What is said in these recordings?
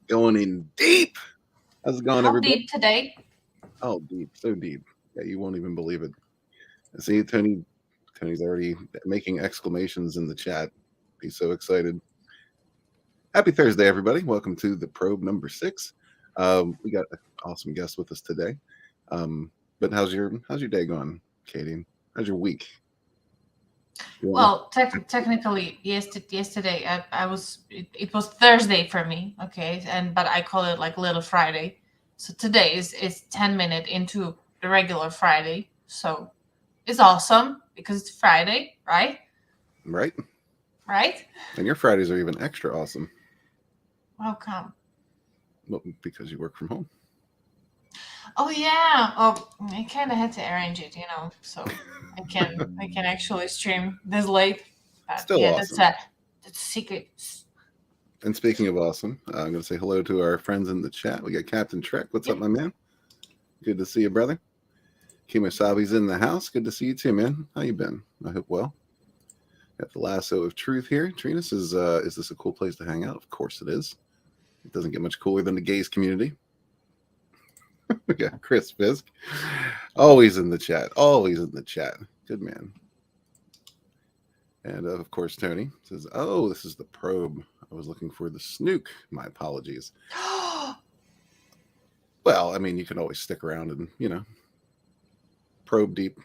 Going in deep. How's it going, How everybody? deep today? Oh, deep, so deep. Yeah, you won't even believe it. See, Tony's already making exclamations in the chat. He's so excited. Happy Thursday, everybody. Welcome to the probe number 6. We got an awesome guest with us today. But how's your day going, Katie? How's your week? Well, technically, yesterday I was it was Thursday for me, okay, but I call it like Little Friday. So today is 10 minutes into the regular Friday, so it's awesome because it's Friday, right? Right. Right. And your Fridays are even extra awesome. How come? Well, because you work from home. Oh yeah. Oh, I kind of had to arrange it, so I can actually stream this late. But Still yeah, awesome. that's secret. And speaking of awesome, I'm going to say hello to our friends in the chat. We got Captain Trek. What's up, my man? Good to see you, brother. Kimosabi's in the house. Good to see you too, man. How you been? I hope well. Got the lasso of truth here. Trinus, is this a cool place to hang out? Of course it is. It doesn't get much cooler than the gays community. We got Chris Fisk. Always in the chat. Always in the chat. Good man. And of course, Tony says, "Oh, this is the probe. I was looking for the snook. My apologies." Well, I mean, you can always stick around and probe deep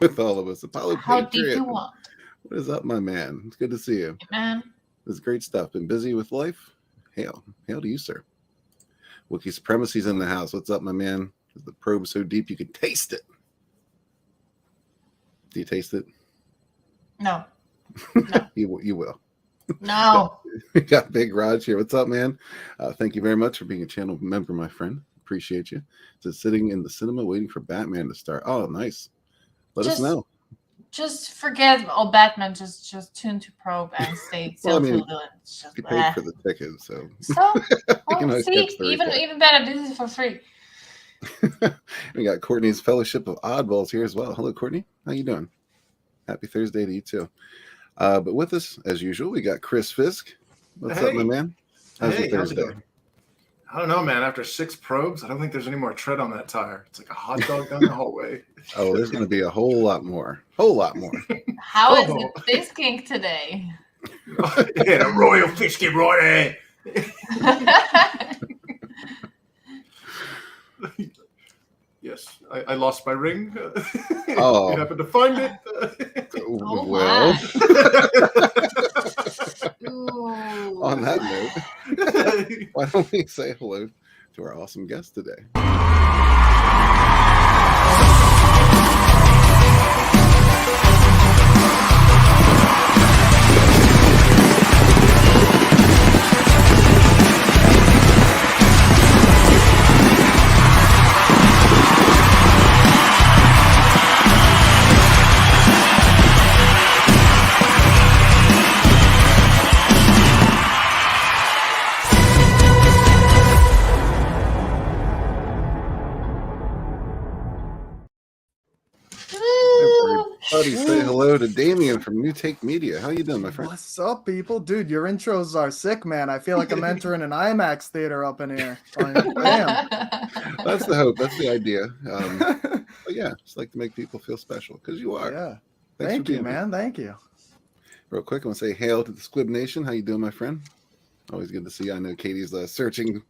with all of us. Apollo How Patriot. deep you want? What is up, my man? It's good to see you. Hey, man. This is great stuff. Been busy with life? Hail to you, sir. Wookiee Supremacy's in the house. What's up, my man? Is the probe so deep you can taste it? Do you taste it? No. You will. No. We got Big Rodge here. What's up, man? Thank you very much for being a channel member, my friend. Appreciate you. Just sitting in the cinema waiting for Batman to start. Oh, nice. Let us know. Just forget all Batman. Just tune to probe and stay Well, I still mean, to the you paid for the ticket, so well, see, even better. This is for free. We got Courtney's Fellowship of Oddballs here as well. Hello, Courtney. How you doing? Happy Thursday to you too. But with us, as usual, we got Chris Fisk. What's up, my man? How's your Thursday? I don't know, man. After 6 probes, I don't think there's any more tread on that tire. It's like a hot dog down the hallway. Oh, there's going to be a whole lot more. How is it fisking today? Yeah, a royal fisking right there. Yes, I lost my ring. Oh. You happened to find it. Well. On that note, why don't we say hello to our awesome guest today? Everybody say hello to Damien from New Take Media. How you doing, my friend? What's up, people? Dude, your intros are sick, man. I feel like I'm entering an IMAX theater up in here. Damn. That's the hope. That's the idea. But yeah, just like to make people feel special because you are. Yeah. Thanks Thank you, man. Thank you. Real quick, I want to say hail to the Squib Nation. How you doing, my friend? Always good to see you. I know Katie's searching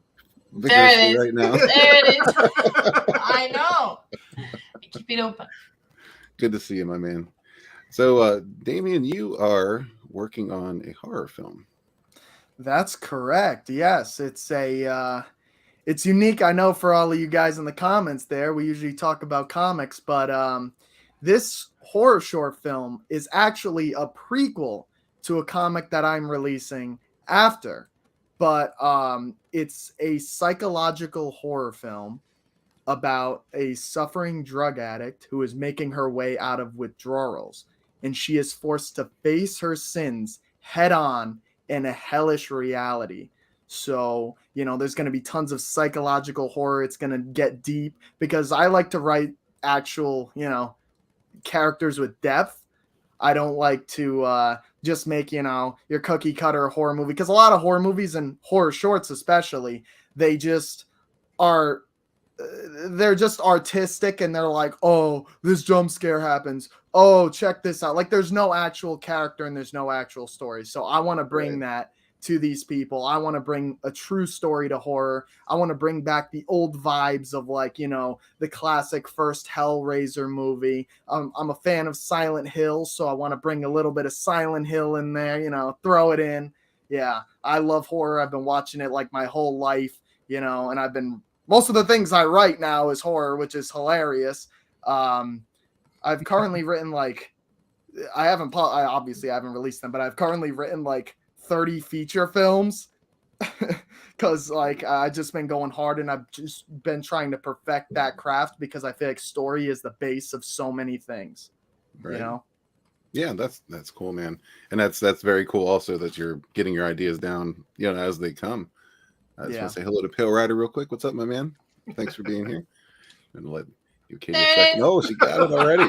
vigorously right now. There it is. I know. Keep it open. Good to see you, my man. So, Damien, you are working on a horror film. That's correct. Yes, it's unique. I know for all of you guys in the comments there, we usually talk about comics, but this horror short film is actually a prequel to a comic that I'm releasing after. But it's a psychological horror film about a suffering drug addict who is making her way out of withdrawals, and she is forced to face her sins head on in a hellish reality. So, there's going to be tons of psychological horror. It's going to get deep because I like to write actual, characters with depth. I don't like to just make, your cookie cutter horror movie. Because a lot of horror movies and horror shorts especially, they just are, they're just artistic, and they're like, oh, this jump scare happens. Oh, check this out. Like, there's no actual character and there's no actual story. So I want to bring that to these people. I want to bring a true story to horror. I want to bring back the old vibes of, like, the classic first Hellraiser movie. I'm a fan of Silent Hill, so I want to bring a little bit of Silent Hill in there, throw it in. Yeah, I love horror. I've been watching it like my whole life, and most of the things I write now is horror, which is hilarious. I've currently written I obviously haven't released them, but I've currently written 30 feature films because I've just been going hard, and I've just been trying to perfect that craft because I feel like story is the base of so many things. Right. Yeah, that's cool, man. And that's very cool also that you're getting your ideas down, as they come. I just want to say hello to Pale Rider real quick. What's up, my man? Thanks for being here. And let you Katie a second. Oh, she got it already.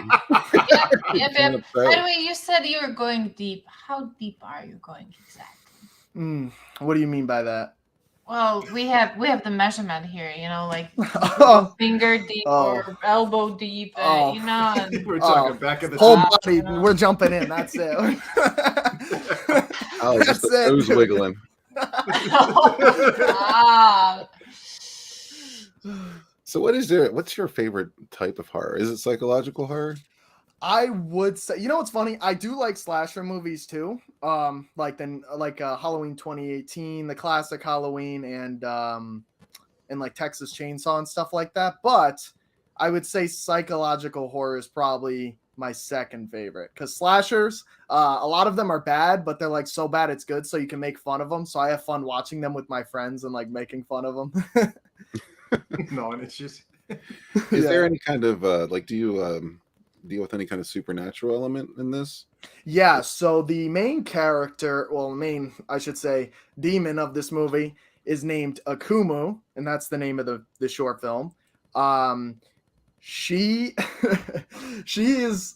Yep. By the way, you said you were going deep. How deep are you going exactly? What do you mean by that? Well, we have the measurement here, finger deep or elbow deep, And, we're talking back of the whole body. We're jumping in. That's it. Just the toes wiggling. So what's your favorite type of horror? Is it psychological horror? I would say, what's funny? I do like slasher movies too. Like Halloween 2018, the classic Halloween, and like Texas Chainsaw and stuff like that. But I would say psychological horror is probably my second favorite, because slashers, a lot of them are bad, but they're so bad it's good, so you can make fun of them. So I have fun watching them with my friends and making fun of them. No, and it's just is there any kind of do you deal with any kind of supernatural element in this? Yeah, so the main character, I should say demon of this movie is named Akumu, and that's the name of the short film. She is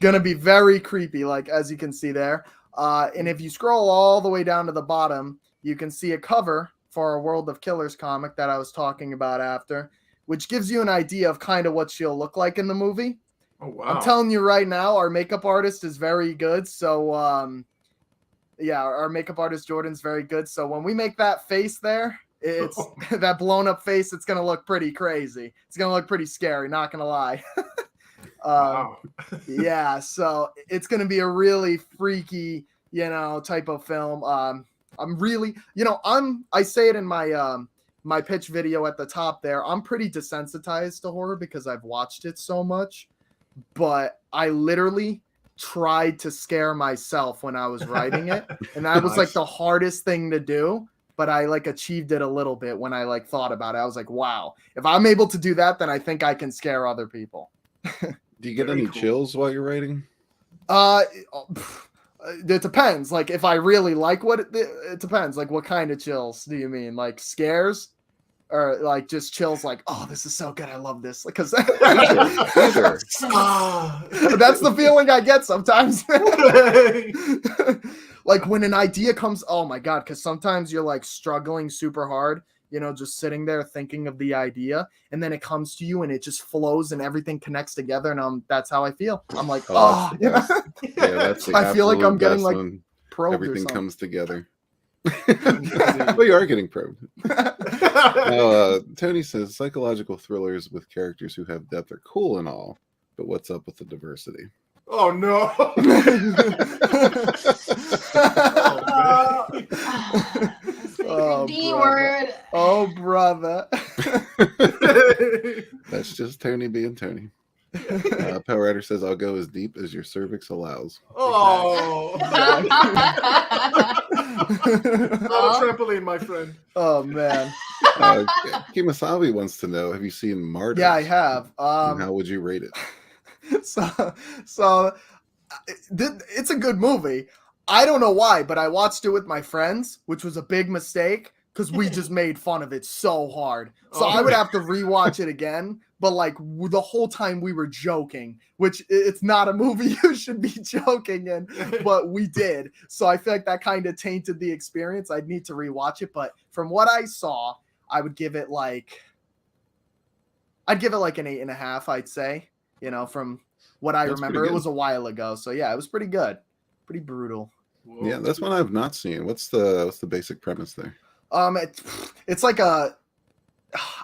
gonna be very creepy, as you can see there. And if you scroll all the way down to the bottom, you can see a cover for a World of Killers comic that I was talking about after, which gives you an idea of kind of what she'll look like in the movie. Oh wow! I'm telling you right now, our makeup artist is very good. So our makeup artist Jordan's very good. So when we make that face there, it's that blown up face. It's gonna look pretty crazy. It's gonna look pretty scary. Not gonna lie. Wow. Yeah. So it's gonna be a really freaky, type of film. I'm really, I say it in my my pitch video at the top there. I'm pretty desensitized to horror because I've watched it so much, but I literally tried to scare myself when I was writing it, and that was the hardest thing to do. But I achieved it a little bit when I thought about it. I was like, wow, if I'm able to do that, then I think I can scare other people. Do you get any chills while you're writing? It depends. If I really like it depends. What kind of chills do you mean? Scares? Or just chills oh, this is so good. I love this. Because that's the feeling I get sometimes. When an idea comes, oh my God, because sometimes you're struggling super hard, just sitting there thinking of the idea, and then it comes to you and it just flows and everything connects together, and that's how I feel. I'm like, yeah, that's I feel like I'm getting probed. Everything comes together. Well, you are getting probed. Now, Tony says psychological thrillers with characters who have depth are cool and all, but what's up with the diversity? Oh no! D word. Oh brother. That's just Tony being Tony. Power Rider says, "I'll go as deep as your cervix allows." Oh. Not a trampoline, my friend. Oh man. Kimasabi wants to know: have you seen Martyrs? Yeah, I have. And how would you rate it? So it's a good movie. I don't know why, but I watched it with my friends, which was a big mistake because we just made fun of it so hard. So I would have to rewatch it again. But like the whole time we were joking, which it's not a movie you should be joking in, but we did. So I feel like that kind of tainted the experience. I'd need to rewatch it. But from what I saw, I would give it like an 8.5, I'd say, from what I remember. It was a while ago. So yeah, it was pretty good. Pretty brutal. Whoa. Yeah, that's one I've not seen. What's the basic premise there? It's like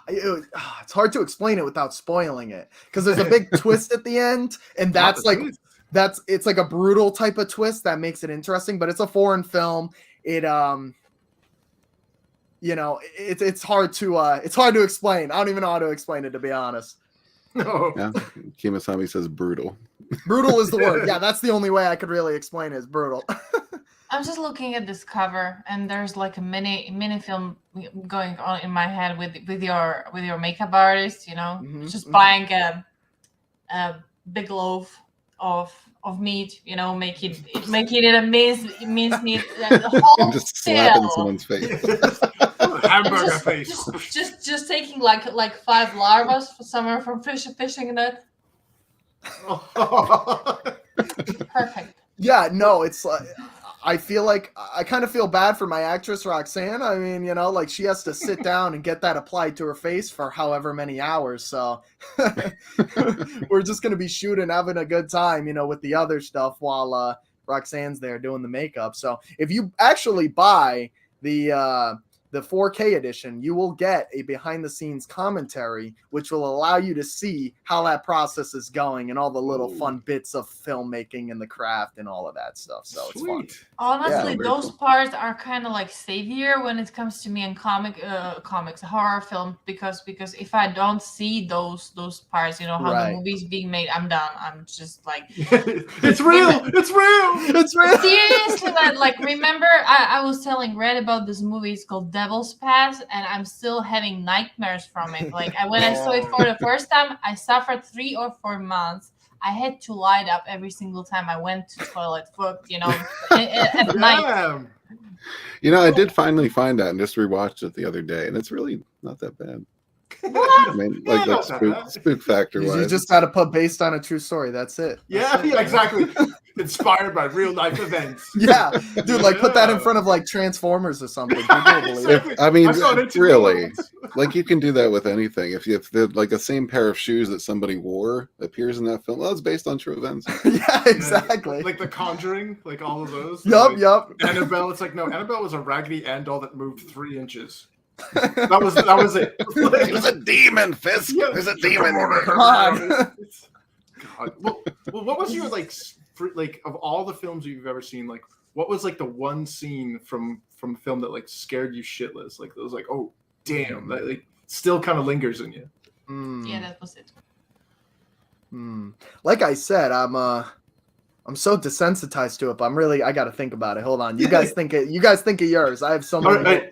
it's hard to explain it without spoiling it, because there's a big twist at the end, and it's like a brutal type of twist that makes it interesting, but it's a foreign film. It it's hard to explain. I don't even know how to explain it, to be honest. No. Yeah, Kimasami says brutal. Brutal is the word. Yeah, that's the only way I could really explain it, is brutal. I'm just looking at this cover, and there's like a mini film going on in my head with your makeup artist. Just buying a big loaf of meat. Making it a mince meat. The whole And just slapping someone's face. Hamburger face. Just taking like 5 larvas somewhere from fishing net. Perfect. Yeah, no, it's like, I feel like I kind of feel bad for my actress Roxanne. I mean, like she has to sit down and get that applied to her face for however many hours. So we're just going to be shooting, having a good time, with the other stuff while Roxanne's there doing the makeup. So if you actually buy the 4K edition, you will get a behind the scenes commentary, which will allow you to see how that process is going and all the little fun bits of filmmaking and the craft and all of that stuff. So it's fun. Honestly, Yeah, those cool. parts are kind of like savior when it comes to me in comics, horror film, because if I don't see those parts, how Right. the movie's being made, I'm done. I'm just like, It's real. It's real. It's real. seriously, like remember I was telling Red about this movie. It's called Devil's Pass, and I'm still having nightmares from it. Like when I saw it for the first time, I suffered 3 or 4 months. I had to light up every single time I went to toilet for at night. I did finally find out and just rewatched it the other day, and it's really not that bad. What? I mean, like spook factor wise. You just got to put based on a true story. That's it. Yeah, exactly. Inspired by real life events. Yeah, dude, like put that in front of like Transformers or something. People will believe it. I mean, I saw it in two really, moments. like you can do that with anything. If like the same pair of shoes that somebody wore appears in that film, well, it's based on true events. Yeah, exactly. Like The Conjuring, like all of those. Yup. Annabelle, it's like, no, Annabelle was a Raggedy Ann doll that moved 3 inches. That was it. It was a demon, Fisk. Yeah. There's a demon in it. Come on. God. Well, what was your like of all the films you've ever seen? Like, what was like the one scene from film that like scared you shitless? Like, it was like, oh damn, that like still kind of lingers in you. Yeah, that was it. Like I said, I'm so desensitized to it, but I got to think about it. Hold on, you guys think it. You guys think of yours. I have so many.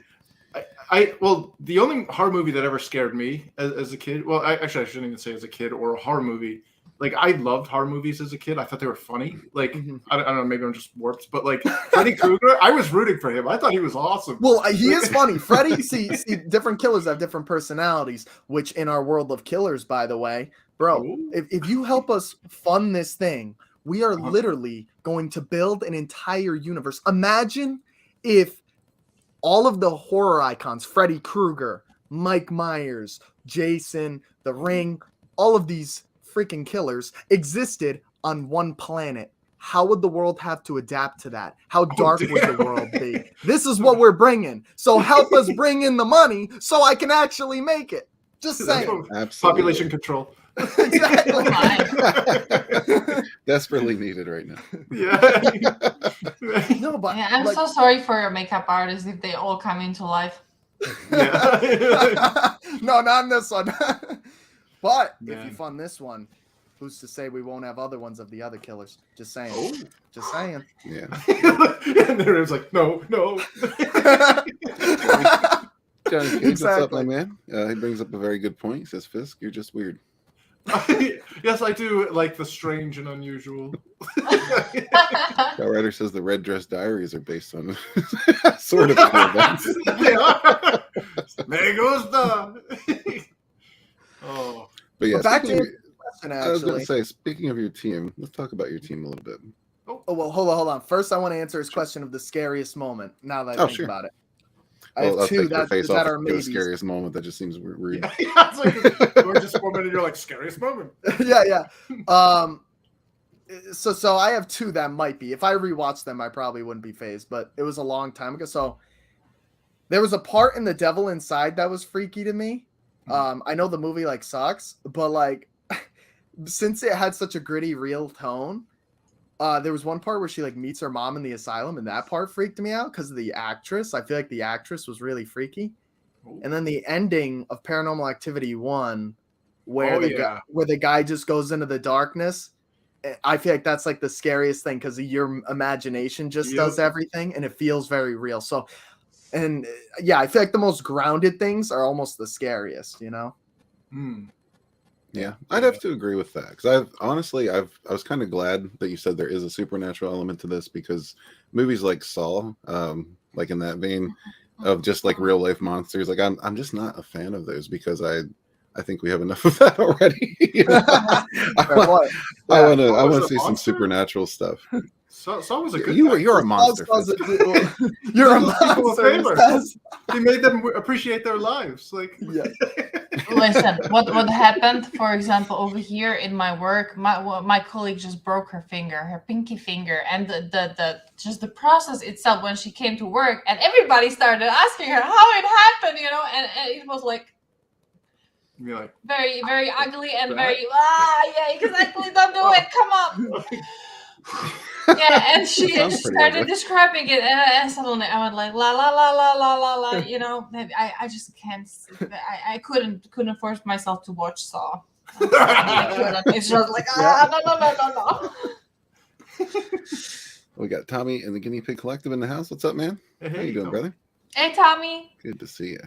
Well, the only horror movie that ever scared me as a kid. Well, I shouldn't even say as a kid or a horror movie. Like, I loved horror movies as a kid. I thought they were funny. Like, I don't know, maybe I'm just warped, but like Freddy Krueger, I was rooting for him. I thought he was awesome. Well, he is funny. Freddy, see, different killers have different personalities, which in our world of killers, by the way, bro, if you help us fund this thing, we are literally going to build an entire universe. Imagine if all of the horror icons, Freddy Krueger, Mike Myers, Jason, The Ring, all of these freaking killers existed on one planet. How would the world have to adapt to that? How dark would the world be? This is what we're bringing. So help us bring in the money so I can actually make it. Just saying. Absolutely. Population control. Exactly. Desperately needed right now. Yeah. No, but Yeah, I'm so sorry for your makeup artists if they all come into life. Yeah. No, not in this one. But if Man. you fund this one, who's to say we won't have other ones of the other killers? Just saying. Oh. Just saying. Yeah. And there was like, no. Johnny Cage, Exactly. what's up, my man? He brings up a very good point. He says, Fisk, you're just weird. Yes, I do like the strange and unusual. That writer says the Red Dress Diaries are based on sort of cool events. They are. Me gusta. Oh. But yeah, But back to speaking of, your question, I was going actually. to say, speaking of your team, let's talk about your team a little bit. Oh, well, hold on. First, I want to answer his question of the scariest moment. Now that I think Sure. about it, I Well, have I'll two take your face that off are the maybes. scariest moment. That just seems rude. Yeah, it's like a gorgeous woman, and you're like, scariest moment. Yeah. So I have two that might be. If I rewatch them, I probably wouldn't be phased, but it was a long time ago. So there was a part in The Devil Inside that was freaky to me. I know the movie like sucks, but like since it had such a gritty, real tone, there was one part where she like meets her mom in the asylum, and that part freaked me out because of the actress. I feel like the actress was really freaky. And then the ending of Paranormal Activity 1, where the guy just goes into the darkness. I feel like that's like the scariest thing because your imagination just does everything, and it feels very real. So, and yeah, I feel like the most grounded things are almost the scariest, you know? Yeah, I'd have to agree with that because I was kind of glad that you said there is a supernatural element to this because movies like Saw, like in that vein of just like real life monsters, like I'm just not a fan of those because I think we have enough of that already. You know? I want to see some supernatural stuff. Saw was a good. You're a monster. You're a monster. He made them appreciate their lives. Like, yeah. Listen, what happened? For example, over here in my work, my colleague just broke her pinky finger, and the process itself when she came to work, and everybody started asking her how it happened, you know, and it was like. You're like very, very ugly and very yeah, exactly. Don't do it. Come on. Yeah, and she started describing it, and suddenly I went like la la la la la la la. You know, I just can't. I couldn't force myself to watch Saw. It's just like no. We got Tommy and the Guinea Pig Collective in the house. What's up, man? Hey, how you doing, brother? Hey, Tommy. Good to see you.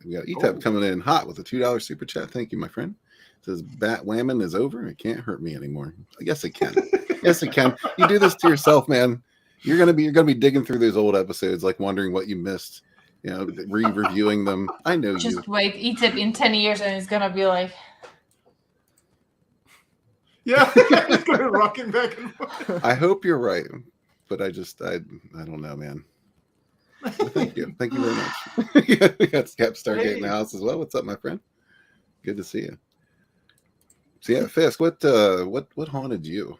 We got ETAP coming in hot with a $2 super chat. Thank you, my friend. It says Bat Whammon is over. It can't hurt me anymore. I guess it can. Yes, it can. You do this to yourself, man. You're gonna be digging through those old episodes, like wondering what you missed. You know, reviewing them. I know you. Just wait, ETAP in 10 years, and it's gonna be like. Yeah, it's gonna be rocking back and forth. I hope you're right, but I don't know, man. Well, thank you very much. Yeah, we got Scap Stargate in the house as well. What's up, my friend? Good to see you. So yeah, Fisk, what haunted you?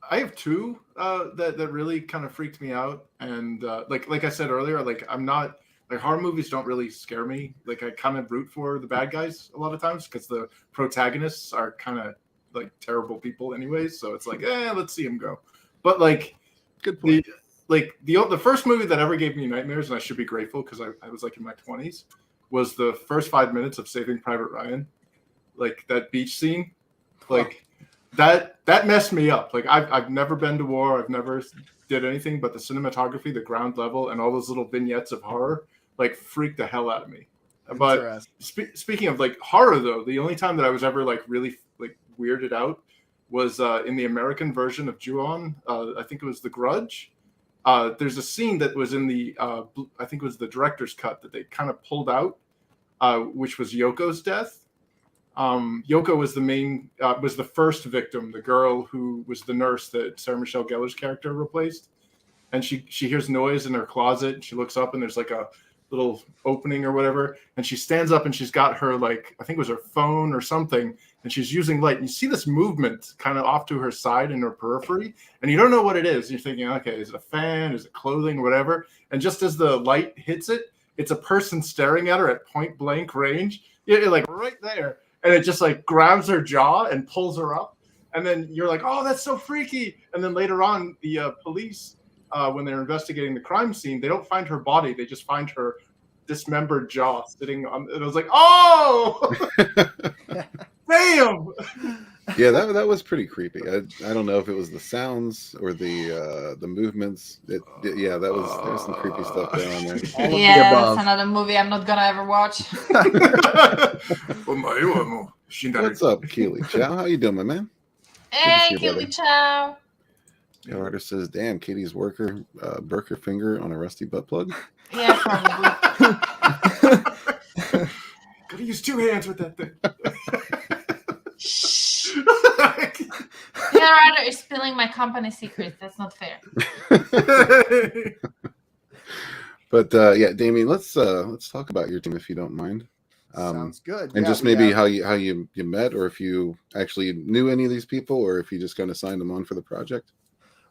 I have two that really kind of freaked me out, and like I said earlier, like I'm not like horror movies don't really scare me. Like I kind of root for the bad guys a lot of times because the protagonists are kind of like terrible people anyways. So it's like, let's see them go. But like, good point. The first movie that ever gave me nightmares, and I should be grateful because I was like in my 20s, was the first 5 minutes of Saving Private Ryan. Like that beach scene, like that messed me up. Like I've never been to war, I've never did anything, but the cinematography, the ground level, and all those little vignettes of horror, like freaked the hell out of me. But speaking of like horror, though, the only time that I was ever like really like weirded out was in the American version of Ju-on. I think it was The Grudge. There's a scene that was in the I think it was the director's cut that they kind of pulled out, which was Yoko's death. Yoko was was the first victim, the girl who was the nurse that Sarah Michelle Gellar's character replaced. And she hears noise in her closet, and she looks up, and there's like a little opening or whatever, and she stands up, and she's got her, like, I think it was her phone or something, and she's using light, and you see this movement kind of off to her side in her periphery, and you don't know what it is. You're thinking, okay, is it a fan, is it clothing, whatever, and just as the light hits it, it's a person staring at her at point blank range. You're like right there, and it just like grabs her jaw and pulls her up, and then you're like, oh, that's so freaky. And then later on, the police, when they're investigating the crime scene, they don't find her body. They just find her dismembered jaw sitting on. And I was like, oh, damn. Yeah, that was pretty creepy. I don't know if it was the sounds or the movements. Yeah, there was some creepy stuff going on there. Yeah, that's another movie I'm not gonna ever watch. What's up, Keely Chow? How you doing, my man? Hey, Keely Chow. The artist says, "Damn, Katie's broke her finger on a rusty butt plug." Yeah, probably. Gotta use 2 hands with that thing. Shh. Vinnieart is spilling my company secrets. That's not fair. But yeah, Damien, let's talk about your team if you don't mind. Sounds good. And Yeah, just maybe how you met, or if you actually knew any of these people, or if you just kind of signed them on for the project.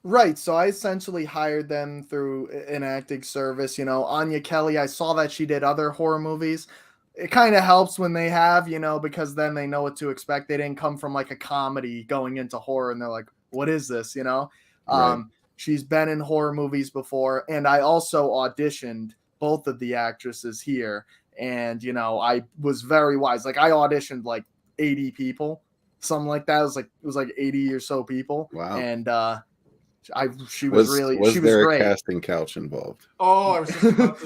Right. So I essentially hired them through an acting service. You know, Anya Kelly, I saw that she did other horror movies. It kind of helps when they have, you know, because then they know what to expect. They didn't come from like a comedy going into horror and they're like, what is this? You know, Right. She's been in horror movies before. And I also auditioned both of the actresses here. And, you know, I was very wise. Like I auditioned like 80 people, something like that. It was like 80 or so people. Wow. And, she was there great. a casting couch involved? Oh, I was just about to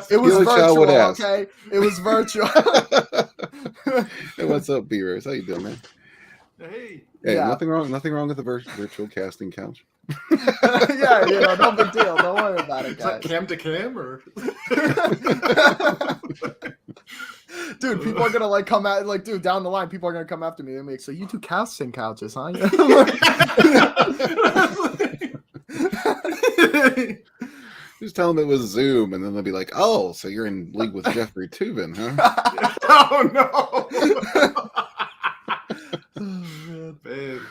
it was virtual, would ask. okay? It was virtual. Hey, what's up, B-Rose? How you doing, man? Hey. Hey, Yeah. nothing wrong with the virtual casting couch. Yeah, you know, no big deal. Don't worry about it, Is that guys. cam to cam or? Dude, people are gonna like come out like, dude, down the line, people are gonna come after me and make so you do casting couches, huh? Just tell them it was Zoom, and then they'll be like, "Oh, so you're in league with Jeffrey Tubin, huh?" Oh no. Man.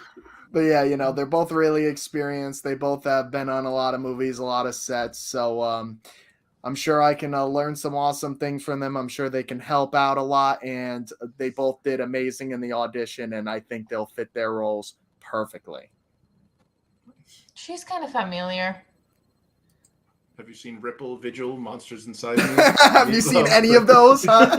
But yeah, you know, they're both really experienced. They both have been on a lot of movies, a lot of sets. So I'm sure I can learn some awesome things from them. I'm sure they can help out a lot. And they both did amazing in the audition. And I think they'll fit their roles perfectly. She's kind of familiar. Have you seen Ripple, Vigil, Monsters Inside Me? Have you seen any of those? Huh?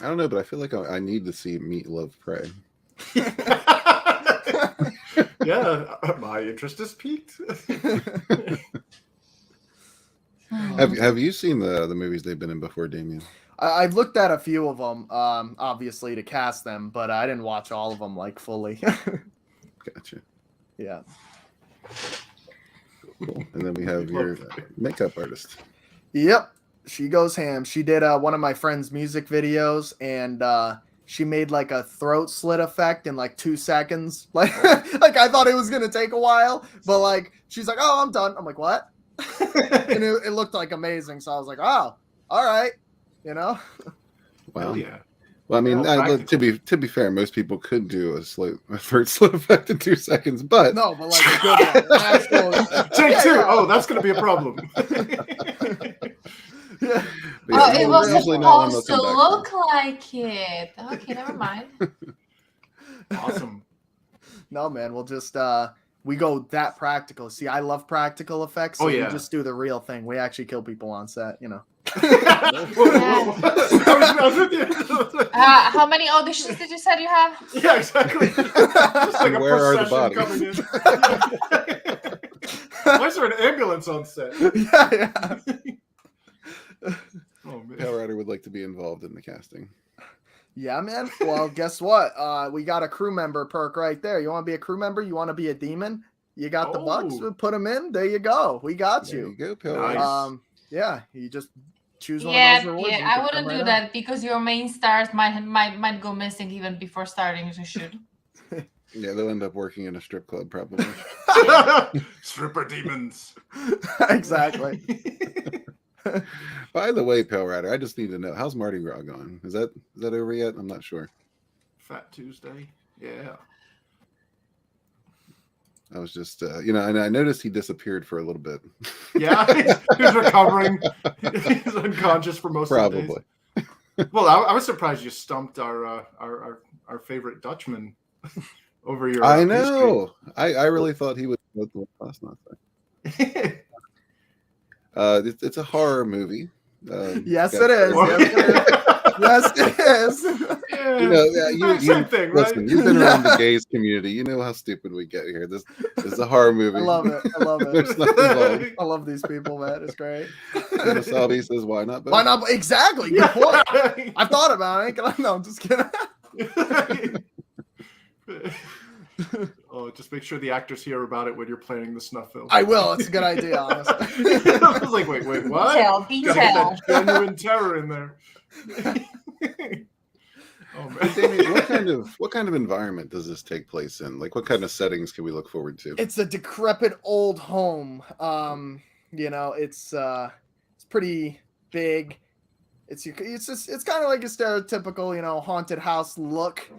I don't know, but I feel like I need to see Meat, Love, Pray. Yeah, my interest is piqued. Have you seen the movies they've been in before, Damien? I've looked at a few of them, obviously to cast them, but I didn't watch all of them like fully. Gotcha. Yeah. Cool. And then we have your makeup artist. Yep. She goes ham. She did one of my friend's music videos, and she made like a throat slit effect in like 2 seconds. Like I thought it was gonna take a while, but like she's like, "Oh, I'm done." I'm like, "What?" And it looked like amazing. So I was like, "Oh, all right," you know. Wow. Yeah. Well, I mean, to be fair, most people could do a throat slit effect in 2 seconds, but No, but like a good one. Actual, Take 2. yeah. Oh, that's gonna be a problem. Yeah. Oh, it was usually not one supposed they'll to come back look like it. Okay, never mind. Awesome. No, man, we'll just we go that practical. See, I love practical effects. So Oh, yeah. we just do the real thing. We actually kill people on set, you know. I was with you. How many auditions did you say you have? Yeah, exactly. Just like a Where are the procession bodies? coming in. Why is there an ambulance on set? Yeah. Oh man. Pale Rider would like to be involved in the casting. Yeah, man. Well, guess what? We got a crew member perk right there. You want to be a crew member? You want to be a demon? You got the bucks. Oh. Put them in. There you go. We got There you. you go, Pale Nice. Rider. Yeah. You just choose one Yeah, of those rewards. I wouldn't do that because your main stars might go missing even before starting to shoot. Yeah, they'll end up working in a strip club probably. Stripper demons. Exactly. By the way, Pale Rider, I just need to know, how's Mardi Gras going? Is that over yet? I'm not sure. Fat Tuesday. Yeah. I was just, and I noticed he disappeared for a little bit. Yeah, he's recovering. He's unconscious for most of the Probably. days. Well, I was surprised you stumped our favorite Dutchman over your. I know. I really thought he would go the last night. It's a horror movie. Yes, it is. Yes, it is. Same thing, right? Listen, you've been around the gays community. You know how stupid we get here. This is a horror movie. I love it. There's nothing involved. I love these people, man. It's great. And Wasabi says, "Why not?" Bill? Why not? Exactly. Good point. I thought about it. No, I'm just kidding. Oh, just make sure the actors hear about it when you're planning the snuff film. I will. It's a good idea, honestly. I was like, wait, what? Gotta get that genuine terror in there. Oh man, Damien, what kind of environment does this take place in? Like, what kind of settings can we look forward to? It's a decrepit old home. It's pretty big. It's kind of like a stereotypical, haunted house look.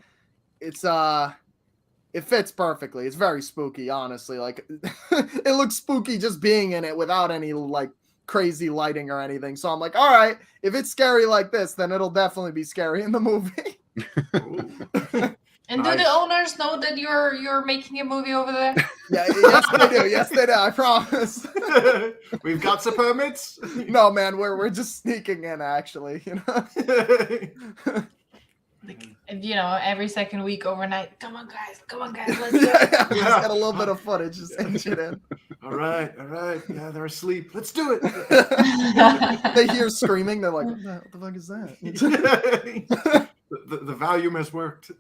It fits perfectly. It's very spooky, honestly. Like, it looks spooky just being in it without any like crazy lighting or anything. So I'm like, all right, if it's scary like this, then it'll definitely be scary in the movie. And do the owners know that you're making a movie over there? Yeah, yes they do. Yes they do. I promise. We've got some permits. No, man, we're just sneaking in actually. Every second week overnight. Come on, guys, let's do it. Yeah, we just got a little bit of footage, just inch it in. All right. Yeah, they're asleep. Let's do it. They hear screaming. They're like, what the fuck is that? The volume has worked.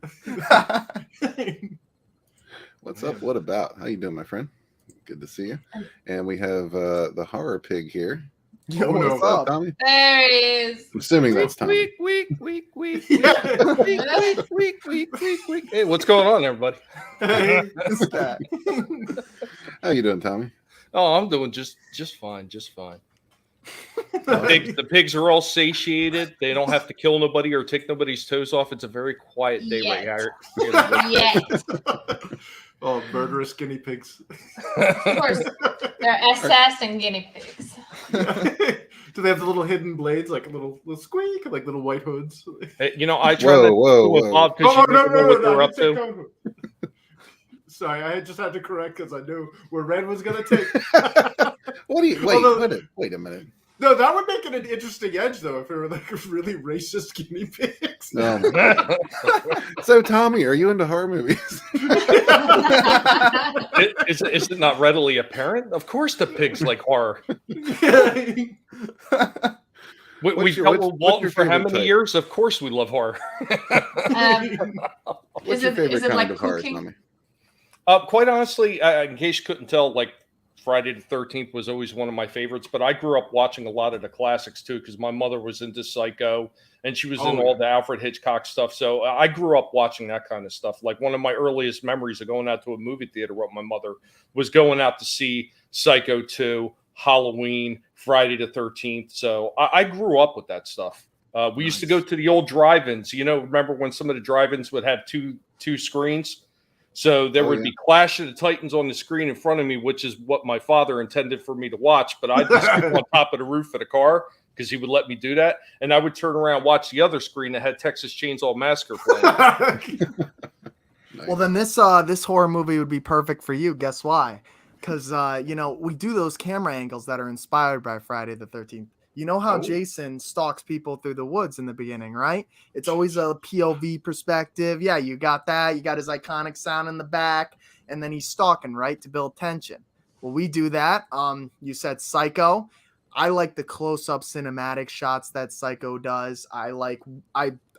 What's up? What about? How you doing, my friend? Good to see you. And we have the horror pig here. Yo, what's up, Tommy? There it is. I'm assuming that's Tommy. Weak. Hey, what's going on, everybody? This guy. How you doing, Tommy? Oh, I'm doing just fine, The pigs are all satiated. They don't have to kill nobody or take nobody's toes off. It's a very quiet day right here. Yes. Oh, murderous guinea pigs. Of course, they're assassin guinea pigs. Do they have the little hidden blades, like a little squeak, like little white hoods? Hey, I try to with Bob because you know what they're up to. Sorry, I just had to correct because I knew where Red was going to take. Wait a minute. No, that would make it an interesting edge, though, if it were like really racist guinea pigs. So, Tommy, are you into horror movies? Is it not readily apparent? Of course the pigs like horror. We've dealt with Walton for how many years? Of course we love horror. What's your favorite kind of horror, Tommy? Quite honestly, in case you couldn't tell, like Friday the 13th was always one of my favorites, but I grew up watching a lot of the classics too because my mother was into Psycho and she was in all the Alfred Hitchcock stuff. So I grew up watching that kind of stuff. Like one of my earliest memories of going out to a movie theater with my mother was going out to see Psycho 2, Halloween, Friday the 13th. So I grew up with that stuff. We used to go to the old drive-ins. Remember when some of the drive-ins would have two screens? So there would be Clash of the Titans on the screen in front of me, which is what my father intended for me to watch. But I'd be sitting on top of the roof of the car because he would let me do that. And I would turn around and watch the other screen that had Texas Chainsaw Massacre playing. Well, then this horror movie would be perfect for you. Guess why? Because, we do those camera angles that are inspired by Friday the 13th. You know how Jason stalks people through the woods in the beginning, right? It's always a POV perspective. Yeah, you got that. You got his iconic sound in the back, and then he's stalking, right, to build tension. Well, we do that. You said Psycho. I like the close-up cinematic shots that Psycho does.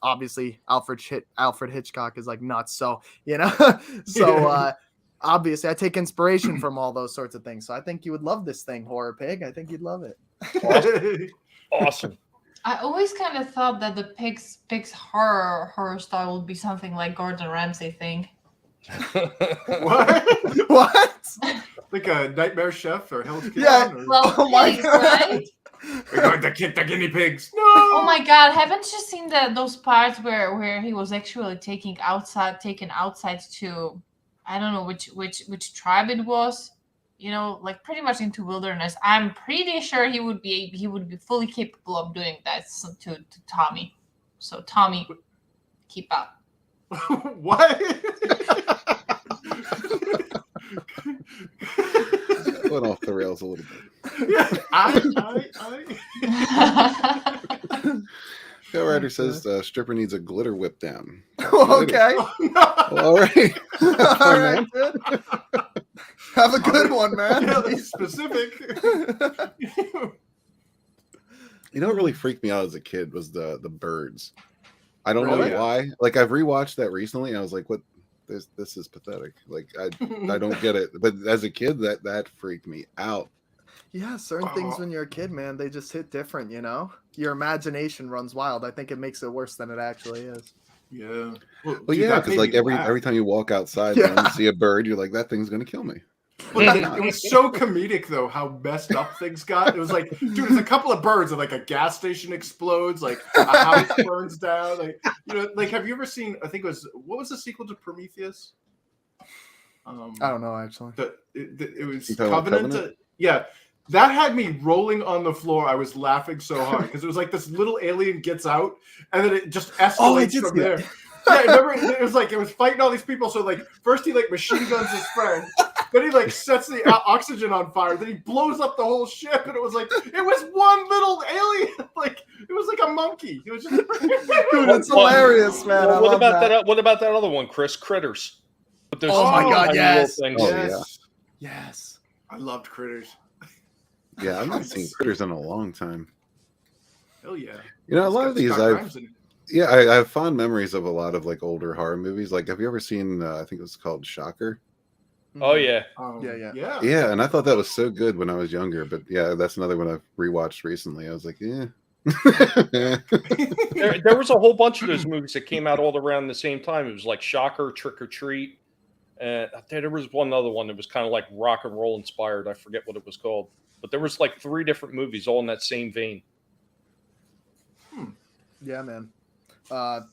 Obviously Alfred Hitchcock is like nuts. So, obviously I take inspiration from all those sorts of things. So I think you would love this thing, Horror Pig. I think you'd love it. Awesome. I always kind of thought that the pig's horror style would be something like Gordon Ramsay thing. What? Like a Nightmare Chef or Hell's Kitchen? Yeah. Well, Oh my pigs, God. right? We're going to kill the guinea pigs. No. Oh my God! Haven't you seen those parts where he was actually taken outside to, I don't know which tribe it was. Like pretty much into wilderness. I'm pretty sure he would be fully capable of doing that to Tommy. So Tommy, keep up. What? Went off the rails a little bit. I. All writer says stripper needs a glitter whip down. Okay. Oh, no. Well, all right. All right, good. Have a good one, man. Yeah, that's specific. You know what really freaked me out as a kid was the birds. I don't Really? know why. Like I've rewatched that recently and I was like, what this is pathetic. Like I don't get it. But as a kid that freaked me out. Yeah, certain things when you're a kid, man, they just hit different, you know? Your imagination runs wild. I think it makes it worse than it actually is. Yeah. Well, dude, yeah, that because made like me every laugh. time you walk outside Yeah. and you see a bird, you're like, that thing's gonna kill me. But it was so comedic though how messed up things got. It was like, dude, there's a couple of birds and like a gas station explodes, like a house burns down. Like, you know, like have you ever seen? I think it was what was the sequel to Prometheus? I don't know actually. It was You talking about Covenant. Covenant? Yeah, that had me rolling on the floor. I was laughing so hard because it was like this little alien gets out and then it just escalates did from see there. that. Yeah, remember it was like it was fighting all these people. So like first he like machine guns his friend. Then he like sets the oxygen on fire. Then he blows up the whole ship, and it was one little alien. Like it was like a monkey. It was just Dude, it's hilarious, man. Well, I what love about that. What about that other one, Chris? Critters. With those Oh my God, tiny yes. little things. Oh, yes. Yes. I loved Critters. Yeah, I've not seen critters in a long time. Hell yeah. You know, a It's lot got of these Scott Grimes in it. I have fond memories of a lot of like older horror movies. Like, have you ever seen? I think it was called Shocker. Oh yeah. Yeah. Yeah, and I thought that was so good when I was younger. But yeah, that's another one I've rewatched recently. I was like, yeah. There was a whole bunch of those movies that came out all around the same time. It was like Shocker, Trick or Treat, and there was one other one that was kind of like rock and roll inspired. I forget what it was called, but there was like 3 different movies all in that same vein. Yeah, man.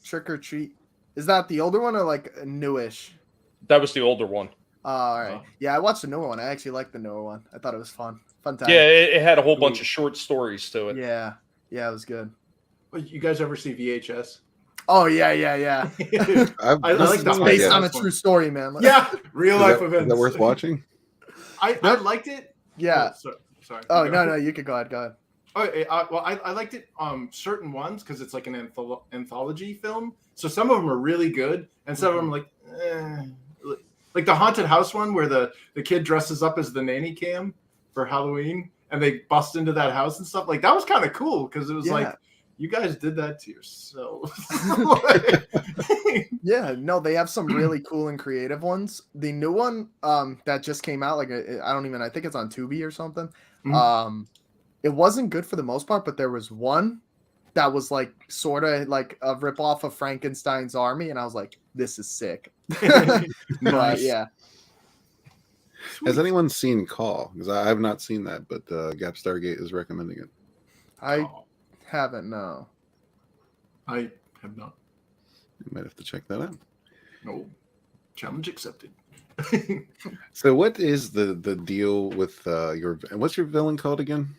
Trick or Treat. Is that the older one or like a newish? That was the older one. All right. Oh. Yeah, I watched the newer one. I actually liked the newer one. I thought it was fun. Fun time. Yeah, it had a whole bunch of short stories to it. Yeah. Yeah, it was good. Well, you guys ever see VHS? Oh, yeah. I like It's the based on a one. true story, man. Yeah, real life events. Is that worth watching? I liked it. Yeah. Oh, sorry. Oh, You go. no, you could go ahead. Go ahead. Oh, well, I liked it. Certain ones because it's like an anthology film. So some of them are really good, and some of them like the haunted house one where the kid dresses up as the nanny cam for Halloween, and they bust into that house and stuff. Like that was kind of cool because it was like you guys did that to yourselves. Yeah, no, they have some really cool and creative ones. The new one that just came out, like I think it's on Tubi or something. Mhm. It wasn't good for the most part, but there was one that was like sort of like a ripoff of Frankenstein's Army, and I was like, this is sick. But yeah. Has anyone seen Call? Because I have not seen that, but Gap Stargate is recommending it. I haven't, no. I have not. You might have to check that out. No. Challenge accepted. So, what is the deal with what's your villain called again?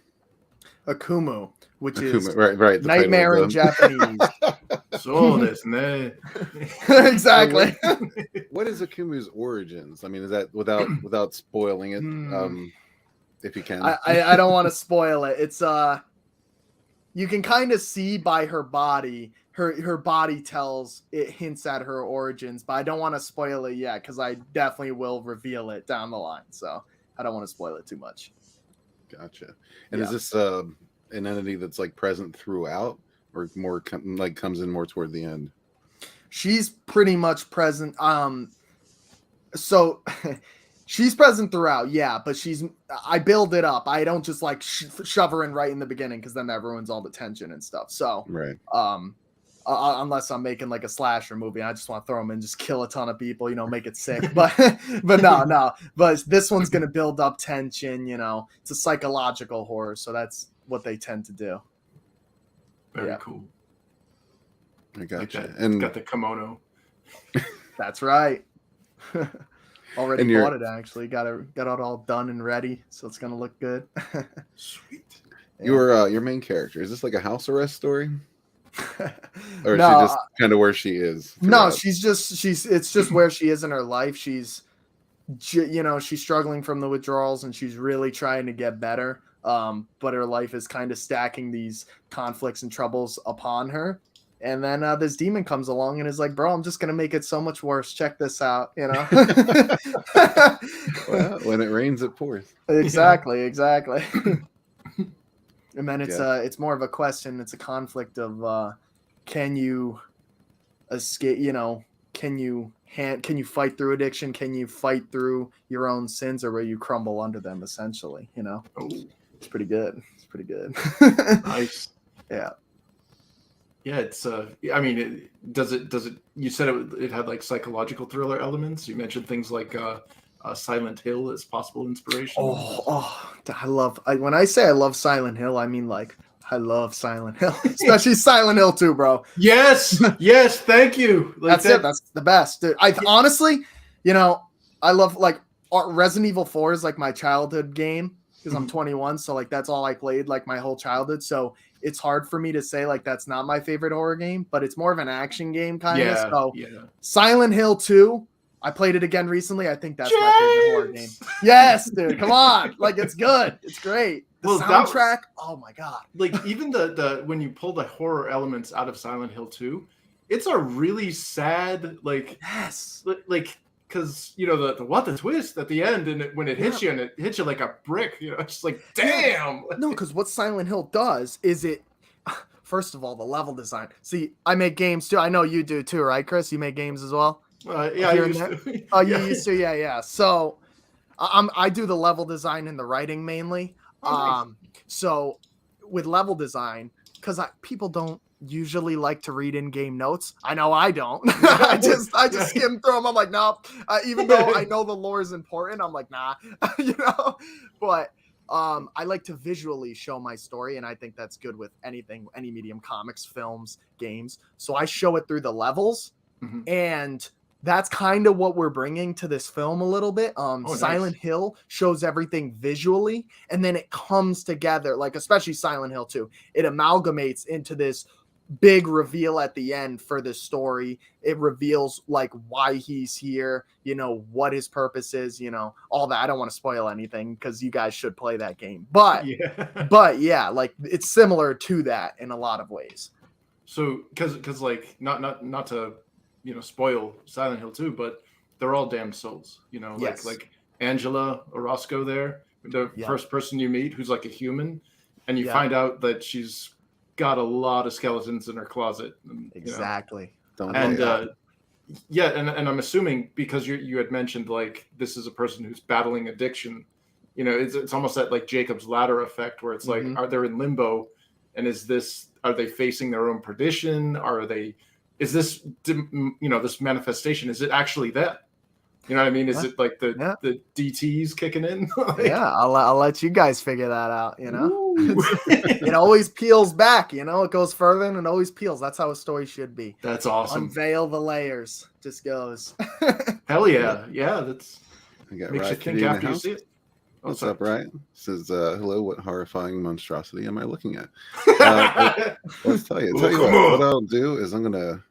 Akumu, which is Akumu, right. The nightmare in title of Japanese. So desu Exactly. What is Akumu's origins? I mean, is that without spoiling it? If you can. I don't want to spoil it. It's you can kind of see by her body. Her body tells it hints at her origins, but I don't want to spoil it yet because I definitely will reveal it down the line. So I don't want to spoil it too much. Gotcha. And is this an entity that's like present throughout, or more comes in more toward the end? She's pretty much present. So she's present throughout, yeah, but I build it up. I don't just like shove her in right in the beginning because then that ruins all the tension and stuff. So Right. Unless I'm making like a slasher movie, I just want to throw them in, just kill a ton of people, make it sick. But no. But this one's gonna build up tension. It's a psychological horror, so that's what they tend to do. Very cool. I gotcha. Like And got the kimono. That's right. Already And bought it actually. Got it all done and ready, so it's gonna look good. Sweet. your main character, is this like a house arrest story? Or is No, she just kind of where she is? No, throughout? it's just where she is in her life. She's struggling from the withdrawals and she's really trying to get better. But her life is kind of stacking these conflicts and troubles upon her. And then this demon comes along and is like, bro, I'm just going to make it so much worse. Check this out, you know? Well, when it rains, it pours. Exactly. And then it's more of a question. It's a conflict of can you escape, you know, can you fight through addiction? Can you fight through your own sins, or will you crumble under them, essentially, you know? It's pretty good. Nice. Yeah. Yeah, it's I mean, does it you said it had like psychological thriller elements. You mentioned things like Silent Hill as possible inspiration. When I say I love Silent Hill, I mean like I love Silent Hill, especially Silent Hill 2, bro. Yes, thank you. Like That's it. That's the best, dude. I honestly, you know, I love like Resident Evil 4 is like my childhood game because I'm 21, so like that's all I played like my whole childhood. So it's hard for me to say like that's not my favorite horror game, but it's more of an action game kind of. So Silent Hill 2, I played it again recently. I think that's my favorite horror game. Yes, dude. Come on. Like it's good. It's great. The soundtrack, oh my god. Like even the when you pull the horror elements out of Silent Hill 2, it's a really sad like because you know the twist at the end, and when it hits you, and it hits you like a brick, you know, it's just like damn. No, because what Silent Hill does is it, first of all, the level design. See, I make games too. I know you do too, right, Chris? You make games as well. Yeah, I used to. Oh, you used to, yeah. So, I do the level design and the writing mainly. Nice. So with level design, because people don't usually like to read in-game notes. I know I don't. I just skim through them. I'm like, no. Even though I know the lore is important, I'm like, nah. You know. But I like to visually show my story, and I think that's good with anything, any medium, comics, films, games. So I show it through the levels, and that's kind of what we're bringing to this film a little bit. Silent Hill shows everything visually, and then it comes together, like especially Silent Hill 2. It amalgamates into this big reveal at the end for the story. It reveals like why he's here, you know, what his purpose is, you know, all that. I don't want to spoil anything because you guys should play that game. But yeah, like it's similar to that in a lot of ways. So because like not to spoil Silent Hill 2, but they're all damned souls, you know, like Angela Orozco there, the first person you meet who's like a human, and you find out that she's got a lot of skeletons in her closet. And, exactly. And I'm assuming because you had mentioned like this is a person who's battling addiction, you know, it's almost that like Jacob's ladder effect where it's like, are they in limbo, and are they facing their own perdition? Is this, this manifestation, is it actually them? You know what I mean? Is it like the DTs kicking in? I'll let you guys figure that out, you know? It always peels back, you know? It goes further and it always peels. That's how a story should be. That's awesome. Unveil the layers. Just goes. Hell yeah. Yeah, that's makes you think after you see it. What's up, Ryan? Says, hello, what horrifying monstrosity am I looking at? Let's tell you what I'll do is I'm going to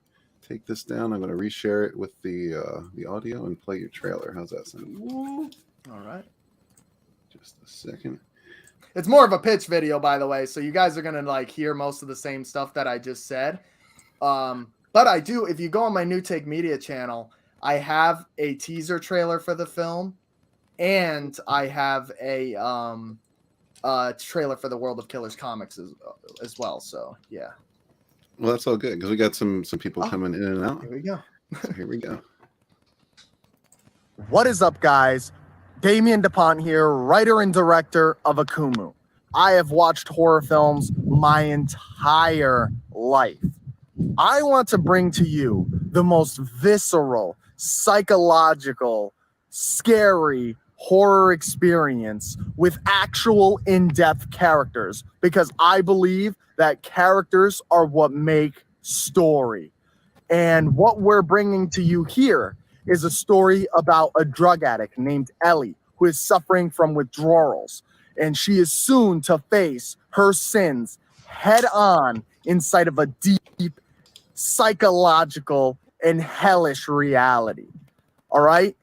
take this down. I'm going to reshare it with the audio and play your trailer. How's that sound? All right. Just a second. It's more of a pitch video, by the way, so you guys are going to like hear most of the same stuff that I just said. But I do, if you go on my New Take Media channel, I have a teaser trailer for the film, and I have a trailer for the World of Killers comics as well. So, yeah. Well, that's all good because we got some people coming in and out. Here we go. So here we go. What is up, guys? Damien DuPont here, writer and director of Akumu. I have watched horror films my entire life. I want to bring to you the most visceral, psychological, scary horror experience with actual in-depth characters, because I believe that characters are what make story. And what we're bringing to you here is a story about a drug addict named Ellie who is suffering from withdrawals. And she is soon to face her sins head on inside of a deep psychological and hellish reality. All right?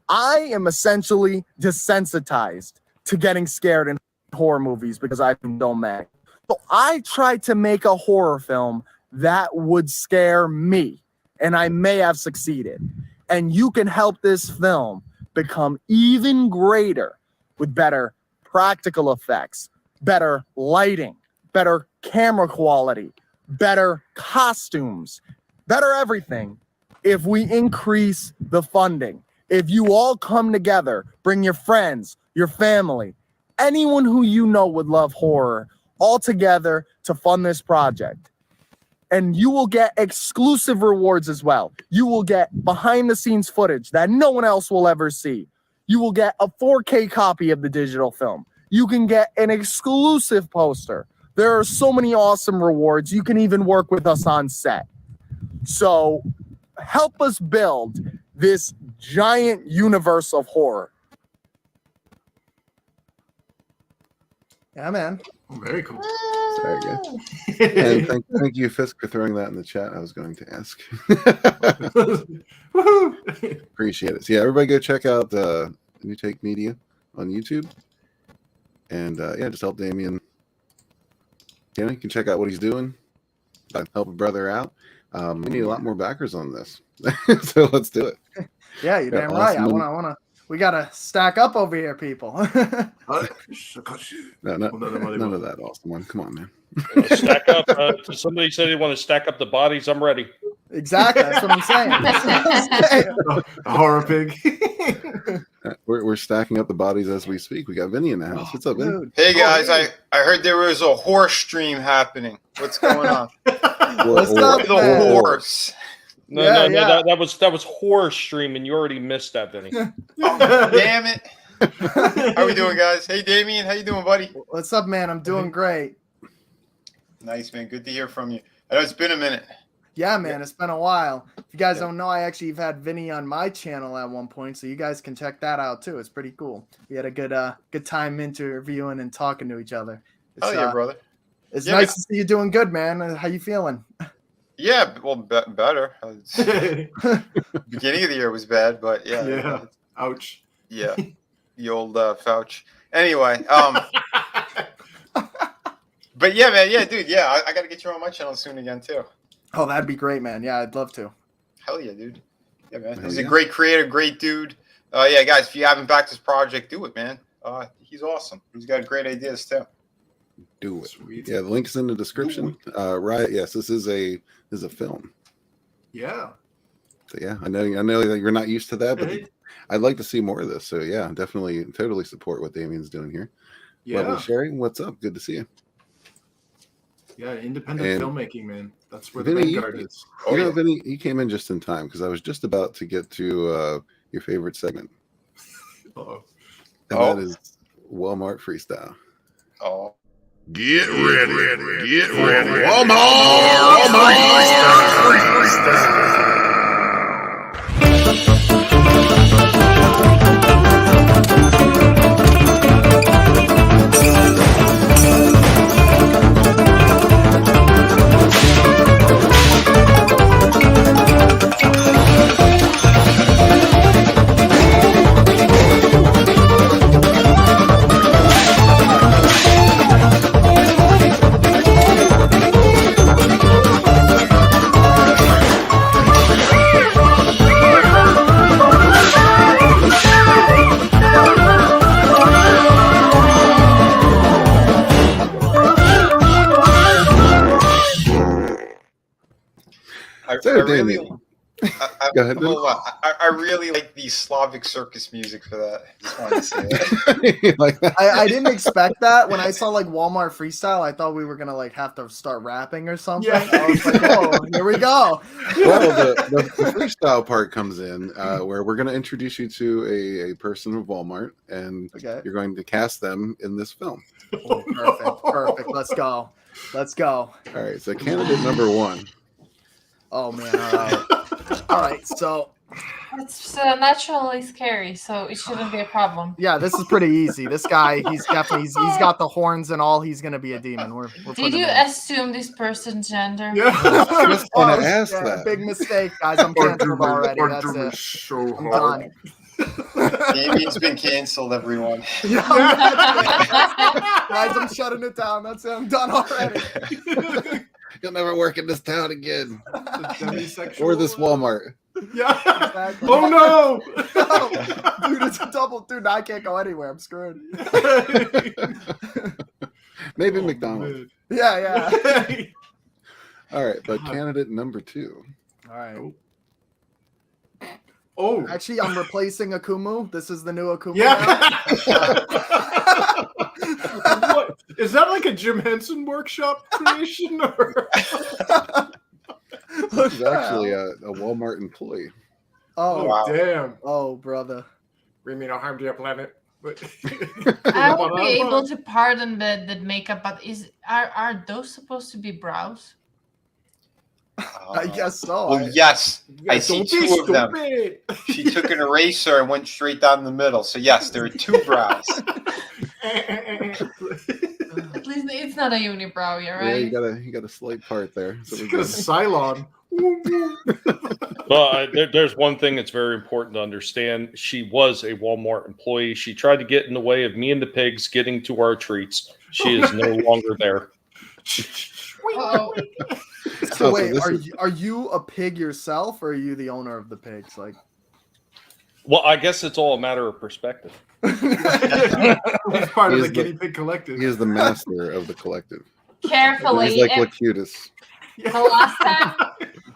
I am essentially desensitized to getting scared in horror movies because I've been so mad. So I tried to make a horror film that would scare me. And I may have succeeded. And you can help this film become even greater with better practical effects, better lighting, better camera quality, better costumes, better everything if we increase the funding. If you all come together, bring your friends, your family, anyone who you know would love horror, all together to fund this project. And you will get exclusive rewards as well. You will get behind the scenes footage that no one else will ever see. You will get a 4K copy of the digital film. You can get an exclusive poster. There are so many awesome rewards. You can even work with us on set. So help us build this giant universe of horror. Yeah, man. Oh, very cool. There you go. And thank you, Fisk, for throwing that in the chat. I was going to ask. Woohoo! Appreciate it. So yeah, everybody go check out New Take Media on YouTube. And yeah, just help Damien. You can check out what he's doing. Help a brother out. We need a lot more backers on this. So let's do it. Yeah, you're damn right. I wanna. We gotta stack up over here, people. No, none of that awesome one. Come on, man. Stack up. Somebody said they want to stack up the bodies. I'm ready. Exactly. That's what I'm saying. A horror pig. We're stacking up the bodies as we speak. We got Vinny in the house. What's up, Vinny? Hey guys, I heard there was a horse stream happening. What's going on? What's up, The man? horse. No, Yeah. that was horror stream, and you already missed that, Vinny. Oh, damn it. How we doing, guys? Hey, Damien. How you doing, buddy? What's up, man? I'm doing great. Nice, man. Good to hear from you. I know it's been a minute. Yeah, man. It's been a while. If you guys don't know, I actually have had Vinny on my channel at one point, so you guys can check that out too. It's pretty cool. We had a good time interviewing and talking to each other. Oh yeah, brother. It's Yeah, nice to see you doing good, man. How you feeling? Yeah, well, better. Beginning of the year was bad, but yeah. Yeah. Ouch. Yeah. The old Fouch. Anyway, but yeah, man. Yeah, dude. Yeah, I got to get you on my channel soon again, too. Oh, that'd be great, man. Yeah, I'd love to. Hell yeah, dude. Yeah, man. Hell He's yeah. a great creator, great dude. Yeah, guys, if you haven't backed his project, do it, man. He's awesome. He's got great ideas, too. Do it. Sweet. Yeah, the link is in the description. Right. Yes, this is a film. Yeah. So yeah, I know that you're not used to that, but I'd like to see more of this. So yeah, definitely, totally support what Damien's doing here. Yeah. Lovely Sherry, what's up? Good to see you. Yeah, independent And filmmaking, man. That's where Vinny, the vanguard is. You know, Vinny, you came in just in time because I was just about to get to your favorite segment. Uh-oh. And that is Walmart Freestyle. Oh. Get ready. Get ready. Walmart Freestyle. Go ahead, I really like the Slavic circus music for that. Just wanted to say that. Like that? I didn't expect that. When I saw like Walmart Freestyle, I thought we were gonna like have to start rapping or something. Yeah. I was like, oh, here we go. Well, the freestyle part comes in where we're going to introduce you to a person of Walmart, and Okay. you're going to cast them in this film. Perfect. Let's go. All right, so candidate number one. Oh man. All right. So It's naturally scary, so it shouldn't be a problem. yeah, this is pretty easy. This guy, he's got the horns and all. He's gonna be a demon. We're Did putting you him in. assume this person's gender? Yeah. Just going to ask yeah, that. Big mistake, guys. I'm canceled already. That's it. So I'm hard. done. Damien's been canceled, everyone. Yeah. Guys, I'm shutting it down. That's it. I'm done already. You'll never work in this town again. Demisexual. Or this Walmart. Yeah. Exactly. Oh no. Dude, it's a double. Dude, I can't go anywhere. I'm screwed. Maybe Oh, McDonald's. man. Yeah. All right, but God. candidate number 2. All right. Oh. Actually, I'm replacing Akumu. This is the new Akumu. Yeah. What? Is that like a Jim Henson workshop creation? Or? He's actually a Walmart employee. Oh, Wow. Damn. oh, brother. We mean no harm to your planet. I would be able to pardon the makeup, but are those supposed to be brows? I guess so. Well, yes. I see Don't be 2 of them. stupid. She took an eraser and went straight down the middle. So yes, there are 2 brows. At least it's not a unibrow, Yeah, right? you got a slight part there. So She's we're got a good. Cylon. Well, there's one thing that's very important to understand. She was a Walmart employee. She tried to get in the way of me and the pigs getting to our treats. She is no longer there. Uh-oh. So Oh, wait, this are you a pig yourself, or are you the owner of the pigs? Like, Well, I guess it's all a matter of perspective. He's part He of is the guinea pig collective. He is the master of the collective. Carefully. He's like Locutus. The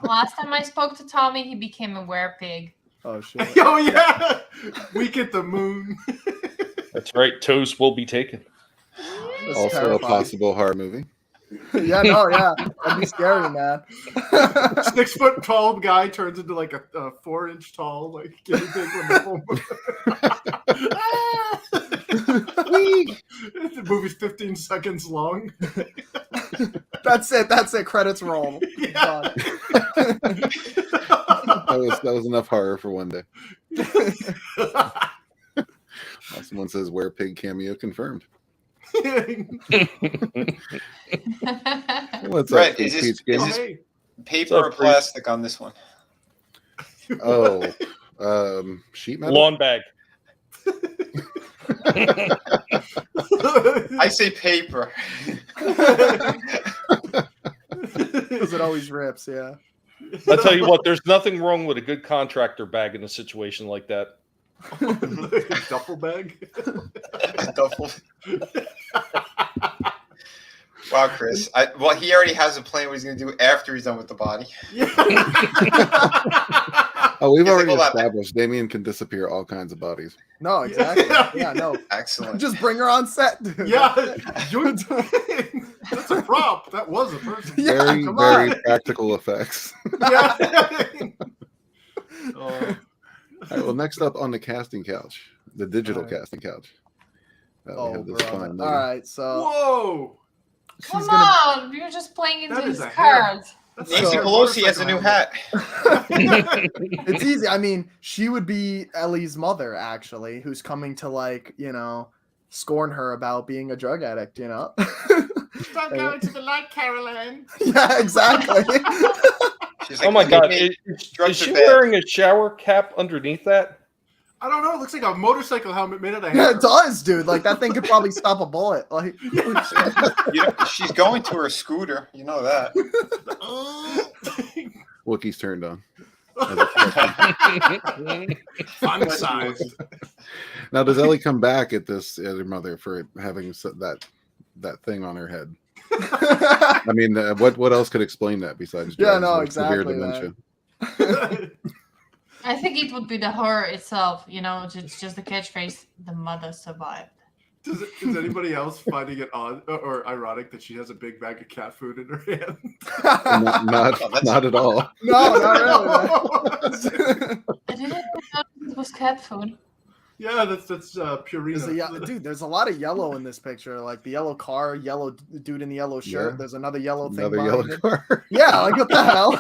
last time I spoke to Tommy, he became a werepig. oh shit. Oh yeah, Week at the Moon. That's right. Toes will be taken. That's Also a terrifying. possible horror movie. Yeah, no, yeah, that'd be scary, man. 6 foot tall guy turns into like a 4-inch tall like guinea pig when the full moon. The movie's 15 seconds long. That's it. That's it. Credits roll. Yeah. Done. That was enough horror for one day. Someone says "Where pig cameo confirmed." What's Right, up, is this- Peach is Gamer? this- Hey. Paper or plastic on this one? Oh, sheet metal. Lawn bag. I say paper. Because it always rips. Yeah. I tell you what, there's nothing wrong with a good contractor bag in a situation like that. Duffel bag. Duffel. Wow, Chris. Well, he already has a plan what he's going to do after he's done with the body. Oh, we've He's like, already "Hold on." established Damien can disappear all kinds of bodies. No, exactly. Yeah, no. Excellent. Just bring her on set, dude. Yeah, that's a prop. That was a person. Yeah, Very, come very on. practical effects. Yeah. All right, well, next up on the casting couch, the digital All right. casting couch. We Oh, have bro. this fine lady. All right, so Whoa. Come she's gonna. on, you're just playing into That is his a hair. cards. That's Nancy like a Pelosi has a new motorcycle hat. It's easy. I mean, she would be Ellie's mother, actually, who's coming to scorn her about being a drug addict. Stop going to the light, Caroline. Yeah, exactly. She's Oh my God. "Hey, Is drugs she are bad." wearing a shower cap underneath that? I don't know. It looks like a motorcycle helmet made out of Yeah, hair. it does, dude. Like that thing could probably stop a bullet. Like, She's going to her scooter. You know that. Wookiee's turned on. Fun sized. Now, does Ellie come back at her mother for having that thing on her head? I mean, what else could explain that besides Yeah, drugs no, or severe exactly, dementia? I think it would be the horror itself, it's just the catchphrase, the mother survived. Does anybody else finding it odd or ironic that she has a big bag of cat food in her hand? Not at all. no, not really. I didn't even know it was cat food. Yeah, that's Purina. Dude, there's a lot of yellow in this picture. Like the yellow car, yellow dude in the yellow shirt. Yeah. There's another yellow thing. Another behind yellow it. car. Yeah, like what the hell?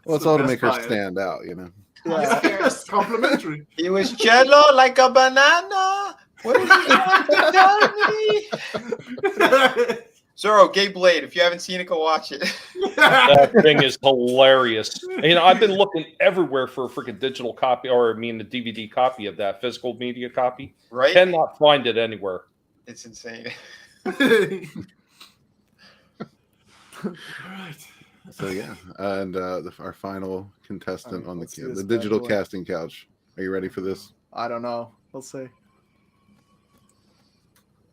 Well, it's the all to best make her buy. stand out, Yeah. Yes, complimentary. He was jello like a banana. What did you want to tell me? Zorro, Gay Blade. If you haven't seen it, go watch it. That thing is hilarious. And, I've been looking everywhere for a freaking digital copy, the DVD copy of that physical media copy. Right? Cannot find it anywhere. It's insane. All right. So yeah, and our final contestant All right, on let's see the this digital bad boy. casting couch. Are you ready for this? I don't know. We'll see.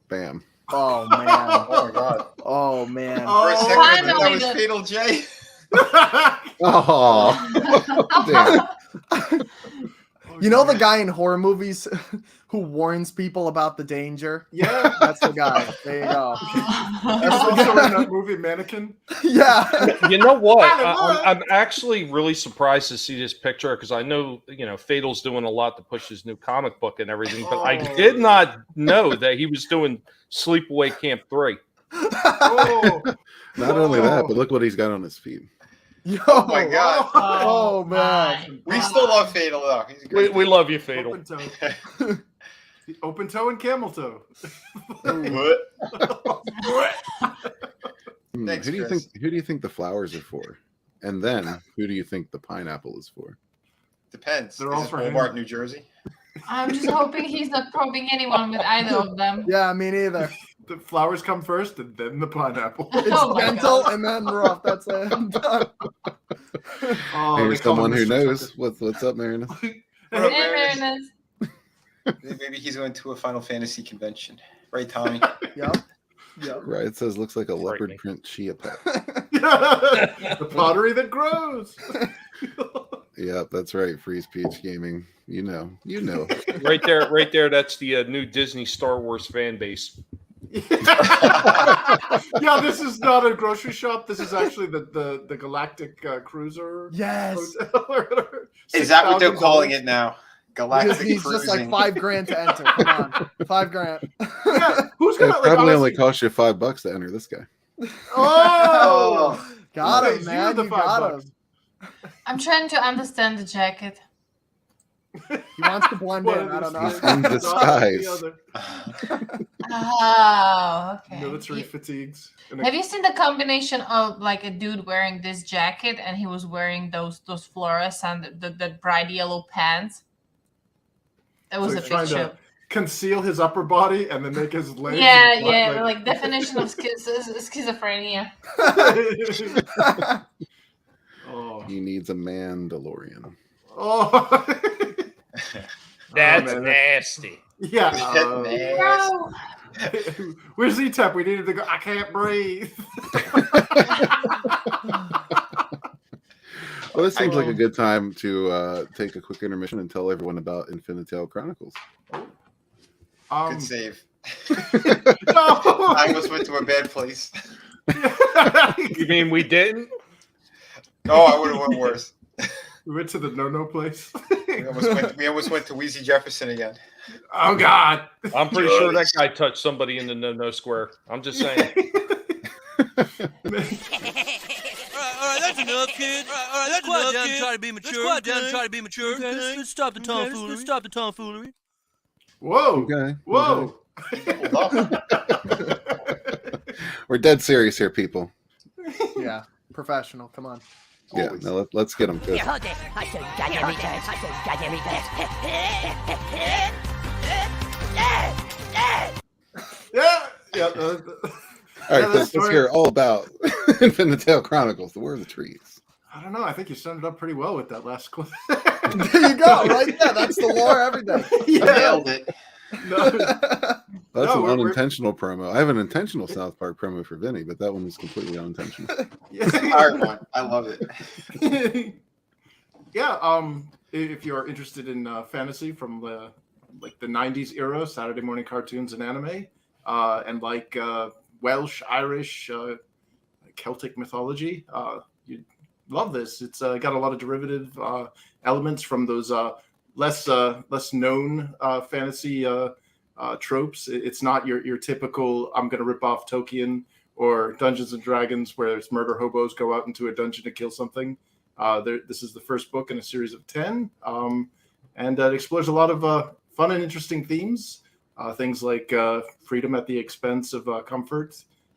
Bam. Oh man. Oh my god. Oh man. For a second, I thought that Finally, was the- Fatal J. Oh, damn. You know the guy in horror movies who warns people about the danger? Yeah. That's the guy. There you go. He was also in that movie Mannequin. Yeah. You know what? Hollywood. I'm actually really surprised to see this picture because I know Fatal's doing a lot to push his new comic book and everything, but I Oh. did not know that he was doing Sleepaway Camp 3. Oh, Not only that, Oh. but look what he's got on his feet. Yo. Oh my god. Oh, man. my We God. still love Fatal though. He's a great We love you, Fatal. Open toe. Open toe and camel toe. What? Thanks, Who do you Chris. think? Who do you think the flowers are for? And then who do you think the pineapple is for? Depends. They're Is all it for him. Walmart, New Jersey? I'm just hoping he's not probing anyone with either of them. Yeah, me neither. The flowers come first and then the pineapple. It's Oh my gentle God. and then rough. That's it. I'm done. Oh, they Here's call someone him who Mr. knows what's up, Marinus. Tucker. What up, Hey, Marinus? Marinus. Maybe he's going to a Final Fantasy convention. Right, Tommy? Yep. Yep. Right, it says looks like a leopard Frightening. print chia pet. The pottery that grows. Yep, that's right. Freeze Peach Gaming. You know. Right there. That's the new Disney Star Wars fan base. Yeah, this is not a grocery shop. This is actually the Galactic Cruiser. Yes. Hotel or whatever. Is that what they're $6,000. calling it now? Galactic He's just like Cruising. $5,000 to enter. Come on. $5,000. Yeah, who's It gonna like, probably only honestly- cost you $5 to enter this guy. Oh, Got Okay, him, man. the You got $5. him. I'm trying to understand the jacket. He wants to blend One in. of I don't these know. In things, not like the disguise. other. Oh, okay. Military You- fatigues. And a- Have you seen the combination of like a dude wearing this jacket and he was wearing those fluorescent the bright yellow pants? That was So a he's trying picture. to conceal his upper body and then make his legs. Yeah, and yeah, butt, like definition of schizophrenia. Oh. He needs a Mandalorian. Oh. That's man, nasty. Yeah. No. Where's Z-Tap? We needed to go. I can't breathe. Well, this seems like a good time to take a quick intermission and tell everyone about Infinitale Chronicles. Good save. No. I almost went to a bad place. You mean we didn't? Oh, I would have went worse. We went to the no place. We almost went to Weezy Jefferson again. Oh God. I'm pretty sure that guy touched somebody in the no square. I'm just saying. All right, that's enough, kids. All right, that's enough, kids. Try to be mature. Let's quiet down and try to be mature. Okay, let's stop the tomfoolery. Let's stop the tomfoolery. Whoa. Okay. Whoa. Hold up. We're dead serious here, people. Yeah. Professional. Come on. Yeah, Always. now let's get them to it. Hold it. I said goddamn retards. I said goddamn retards. Yeah. Yeah. All right, Yeah, let's hear all about Infinitale Chronicles, the War of the Trees. I don't know. I think you summed it up pretty well with that last clip. There you go. Right there. That's the lore everything. Nailed it. No. That's No, an we're- unintentional promo. I have an intentional South Park promo for Vinny, but that one was completely unintentional. It's a hard one. I love it. Yeah. If you're interested in fantasy from the 90s era, Saturday morning cartoons and anime, and like Welsh, Irish, Celtic mythology, you'd love this. It's got a lot of derivative elements from those less known fantasy tropes. It's not your typical I'm going to rip off Tolkien or Dungeons and Dragons where it's murder hobos go out into a dungeon to kill something. This is the first book in a series of 10, and it explores a lot of fun and interesting themes, things like freedom at the expense of comfort,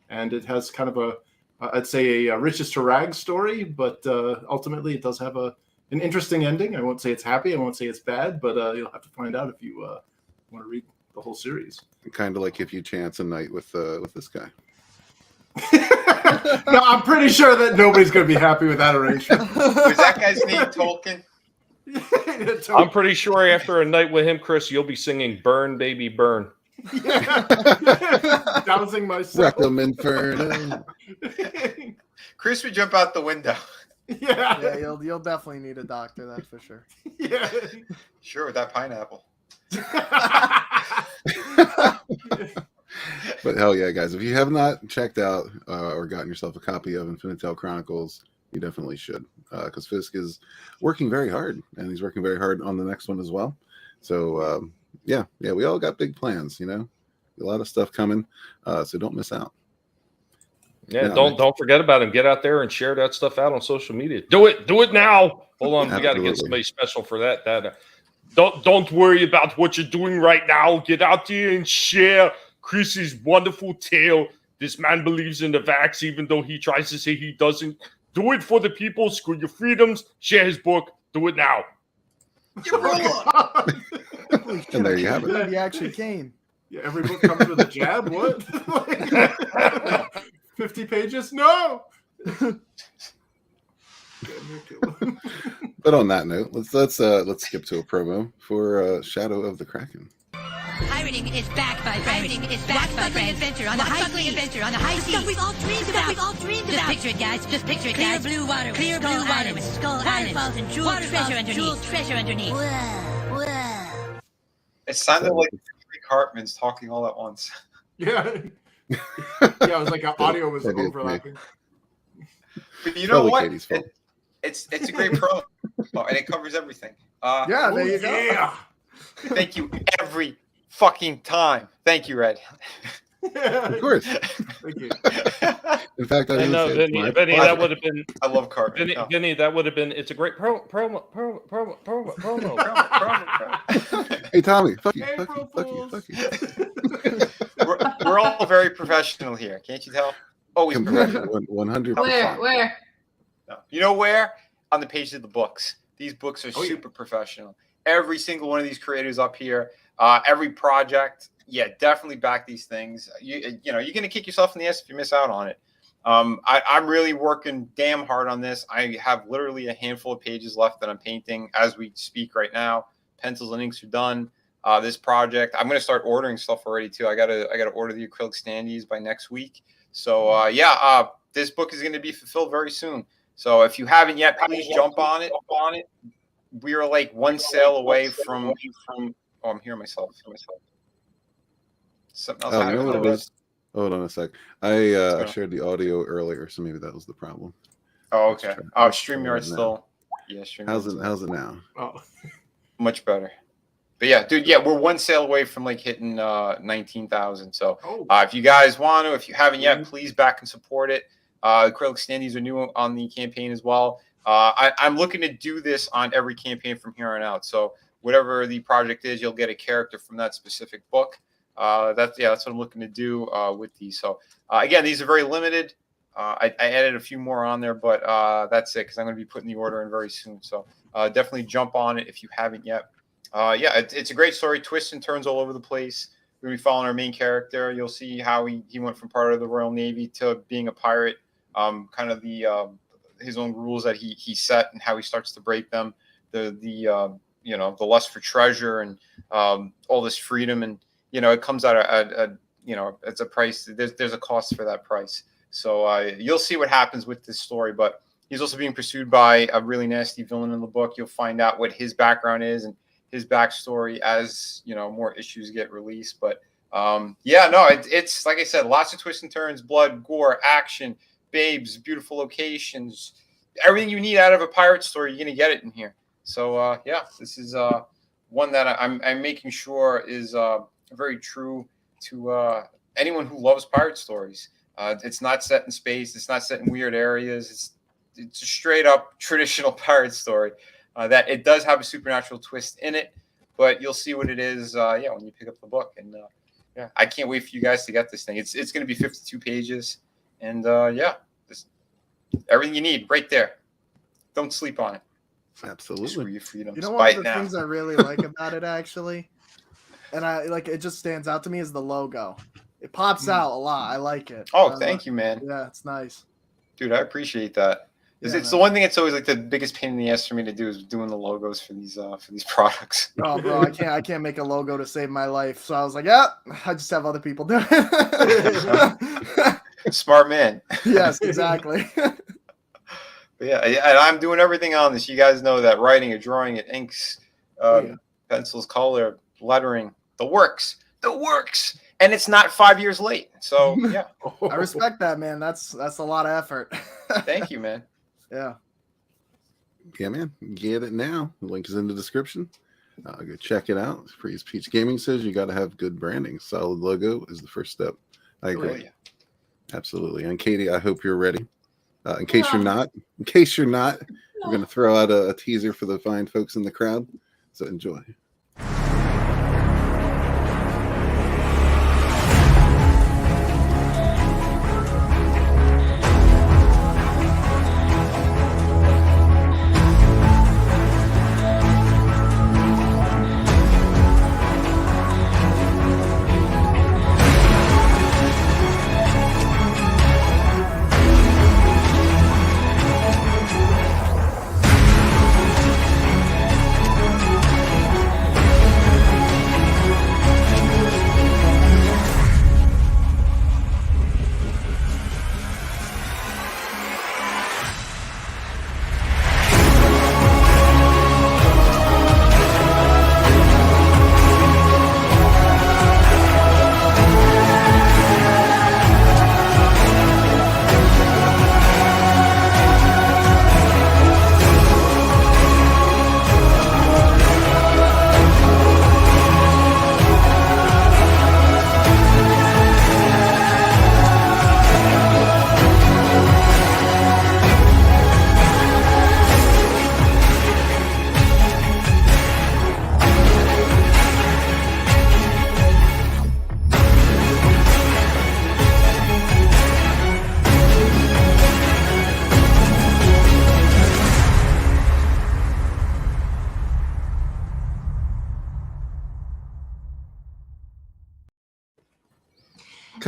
and it has kind of I'd say a riches to rags story, but ultimately it does have an interesting ending. I won't say it's happy, I won't say it's bad, but you'll have to find out if you want to read the whole series. Kind of like if you chance a night with this guy. No, I'm pretty sure that nobody's going to be happy with that arrangement. Was that guy's name Tolkien? I'm pretty sure after a night with him, Chris, you'll be singing "Burn, Baby, Burn." Dousing myself. Requiem Inferno. Chris would jump out the window. Yeah, you'll definitely need a doctor, that's for sure. Yeah. Sure, with that pineapple. But hell yeah, guys! If you have not checked out or gotten yourself a copy of Infinitel Chronicles, you definitely should, because Fisk is working very hard, and he's working very hard on the next one as well. So yeah, we all got big plans, you know, a lot of stuff coming, so don't miss out. Yeah, don't forget about him. Get out there and share that stuff out on social media. Do it now. Hold on, we got to get somebody special for that. Don't worry about what you're doing right now. Get out there and share Chris's wonderful tale. This man believes in the vax, even though he tries to say he doesn't. Do it for the people. Screw your freedoms. Share his book. Do it now. And there you have it. He actually came. Yeah, every book comes with a jab. What? 50 pages? No. But on that note, let's skip to a promo for Shadow of the Kraken. Pirating is back, my friends. It's back, my friends. Adventure on the high seas. Adventure on the high seas. Stuff we've all dreamed about. Just picture it, guys. Just picture it, guys. Clear blue water. Clear blue water with Skull Island. Waterfalls and jewel treasure underneath. Whoa. It sounded like three Cartmans talking all at once. Yeah. Yeah, it was like audio was overlapping. But you know what? Katie's fault. It's a great promo, and it covers everything. Yeah, there you go. Yeah. Thank you every fucking time. Thank you, Red. Of course. Thank you. In fact, I know, Vinny, that would have been. I love Cartman. Vinny, that would have been. It's a great promo. Hey, Tommy. Fuck you. We're all very professional here. Can't you tell? Always professional. 100%. Where? No. You know where? On the pages of the books. These books are super professional. Every single one of these creators up here, every project, definitely back these things. You know, you're gonna kick yourself in the ass if you miss out on it. I'm really working damn hard on this. I have literally a handful of pages left that I'm painting as we speak right now. Pencils and inks are done. This project, I'm gonna start ordering stuff already too. I gotta order the acrylic standees by next week. So this book is gonna be fulfilled very soon. So if you haven't yet, please jump on it. We are like one sale away from. Oh, I'm hearing myself. Something else happened. You know what it is? Hold on a sec. I shared the audio earlier, so maybe that was the problem. Oh, okay. Oh, StreamYard still. Yeah, StreamYard. How's it now? Oh, much better. But yeah, dude. Yeah, we're one sale away from like hitting 19,000. So if you guys want to, if you haven't yet, please back and support it. Acrylic standees are new on the campaign as well. I'm looking to do this on every campaign from here on out. So whatever the project is, you'll get a character from that specific book. That's what I'm looking to do with these. So again, these are very limited. I added a few more on there, but that's it because I'm going to be putting the order in very soon. So definitely jump on it if you haven't yet. It's a great story, twists and turns all over the place. We're going to be following our main character. You'll see how he went from part of the Royal Navy to being a pirate. Kind of the his own rules that he set and how he starts to break them. The lust for treasure and all this freedom, and it comes out at it's a price. There's a cost for that price. So you'll see what happens with this story. But he's also being pursued by a really nasty villain in the book. You'll find out what his background is and his backstory as more issues get released. But it's like I said, lots of twists and turns, blood, gore, action, babes, beautiful locations, everything you need out of a pirate story. You're gonna get it in here. So this is one that I'm making sure is very true to anyone who loves pirate stories. It's not set in space. It's not set in weird areas. It's a straight up traditional pirate story. That it does have a supernatural twist in it, but you'll see what it is. When you pick up the book, and I can't wait for you guys to get this thing. It's going to be 52 pages, and everything you need right there. Don't sleep on it. Absolutely. Screw your freedom. One of the things I really like about it, actually, and I like it, just stands out to me is the logo. It pops out a lot. I like it. Oh, thank you, man. Yeah, it's nice. Dude, I appreciate that. Yeah, It's the one thing that's always like the biggest pain in the ass for me to do is doing the logos for these products. Oh, bro, I can't make a logo to save my life. So I was like, yeah, I just have other people do it. Smart man. Yes, exactly. Yeah, and I'm doing everything on this. You guys know that writing it, drawing it, inks, pencils, color, lettering, the works, and it's not 5 years late. So yeah, I respect that, man. That's a lot of effort. Thank you, man. Yeah. Yeah, man. Get it now. The link is in the description. Go check it out. Freeze Peach Gaming says you got to have good branding. Solid logo is the first step. I agree. Oh, yeah. Absolutely. And Katie, I hope you're ready. In case you're not, we're going to throw out a teaser for the fine folks in the crowd. So enjoy.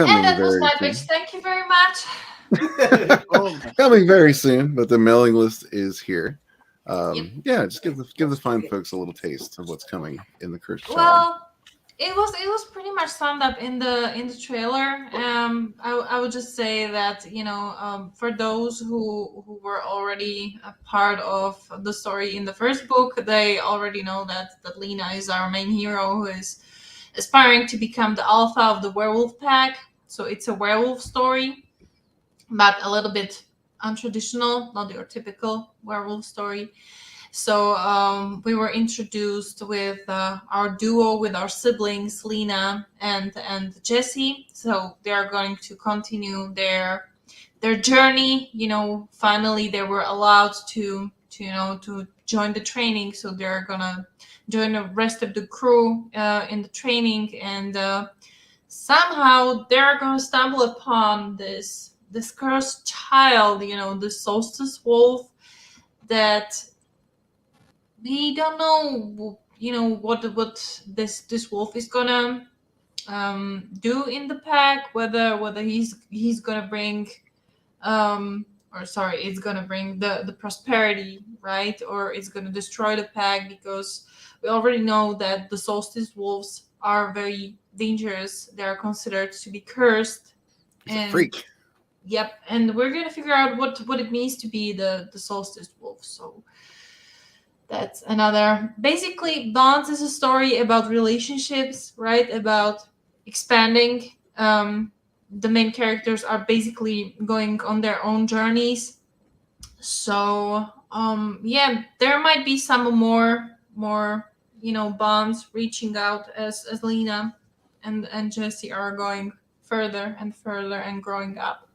And that was my pitch. Thank you very much. Coming very soon, but the mailing list is here. Yeah, just give the fine folks a little taste of what's coming in the Cursed Child. Well, it was pretty much summed up in the trailer. I would just say that for those who were already a part of the story in the first book, they already know that Lena is our main hero who is aspiring to become the alpha of the werewolf pack. So it's a werewolf story, but a little bit untraditional, not your typical werewolf story. So we were introduced with our duo, with our siblings, Lena and Jesse. So they are going to continue their journey. Finally they were allowed to join the training. So they're gonna join the rest of the crew in the training, and somehow they're gonna stumble upon this cursed child, the solstice wolf, that we don't know, what this wolf is gonna do in the pack, whether he's gonna bring it's gonna bring the prosperity, right, or it's gonna destroy the pack, because we already know that the solstice wolves are very dangerous. They are considered to be cursed. It's a freak. Yep, and we're gonna figure out what it means to be the solstice wolf. So that's another. Basically, Bonds is a story about relationships, right? About expanding. The main characters are basically going on their own journeys. So there might be some more Bonds reaching out as Lena and Jesse are going further and further and growing up.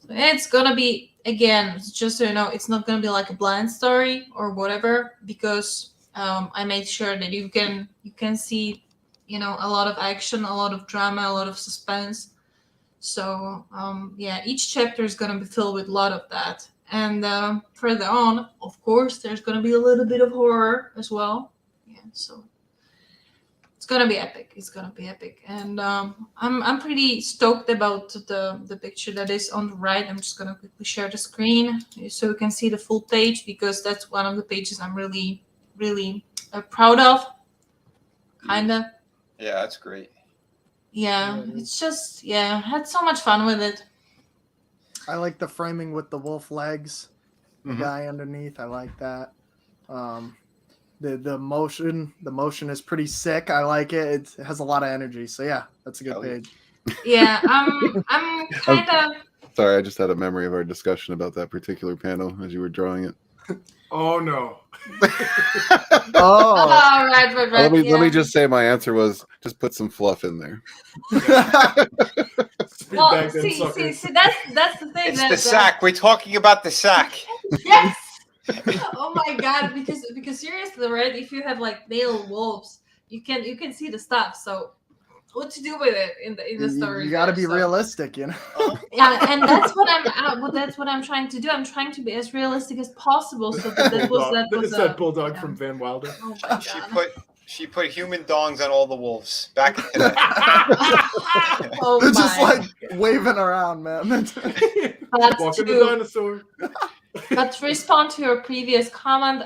So it's gonna be, again, just so you know, it's not gonna be like a blind story or whatever, because I made sure that you can see a lot of action, a lot of drama, a lot of suspense. So each chapter is gonna be filled with a lot of that. And further on, of course, there's gonna be a little bit of horror as well. Yeah, so It's gonna be epic. It's gonna be epic, and I'm pretty stoked about the picture that is on the right. I'm just gonna quickly share the screen so you can see the full page, because that's one of the pages I'm really proud of. Kinda. Yeah, that's great. Yeah, it's just I had so much fun with it. I like the framing with the wolf legs, the guy underneath. I like that. The motion is pretty sick. I like it. It has a lot of energy. So yeah, that's a good page. Yeah, I'm kind of. Sorry, I just had a memory of our discussion about that particular panel as you were drawing it. Oh no. Oh, right. Let me just say my answer was just put some fluff in there. Well, see, that's the thing. It's the sack. We're talking about the sack. Yes. Oh my god! Because seriously, right? If you have like male wolves, you can see the stuff. So, what to do with it in the story? You got to be realistic, you know. Yeah, and that's what I'm trying to do. I'm trying to be as realistic as possible. So that was that bulldog from Van Wilder. Oh my god. She put human dongs on all the wolves back in the day. Oh they're just like waving around, man. Walking the dinosaur. But to respond to your previous comment,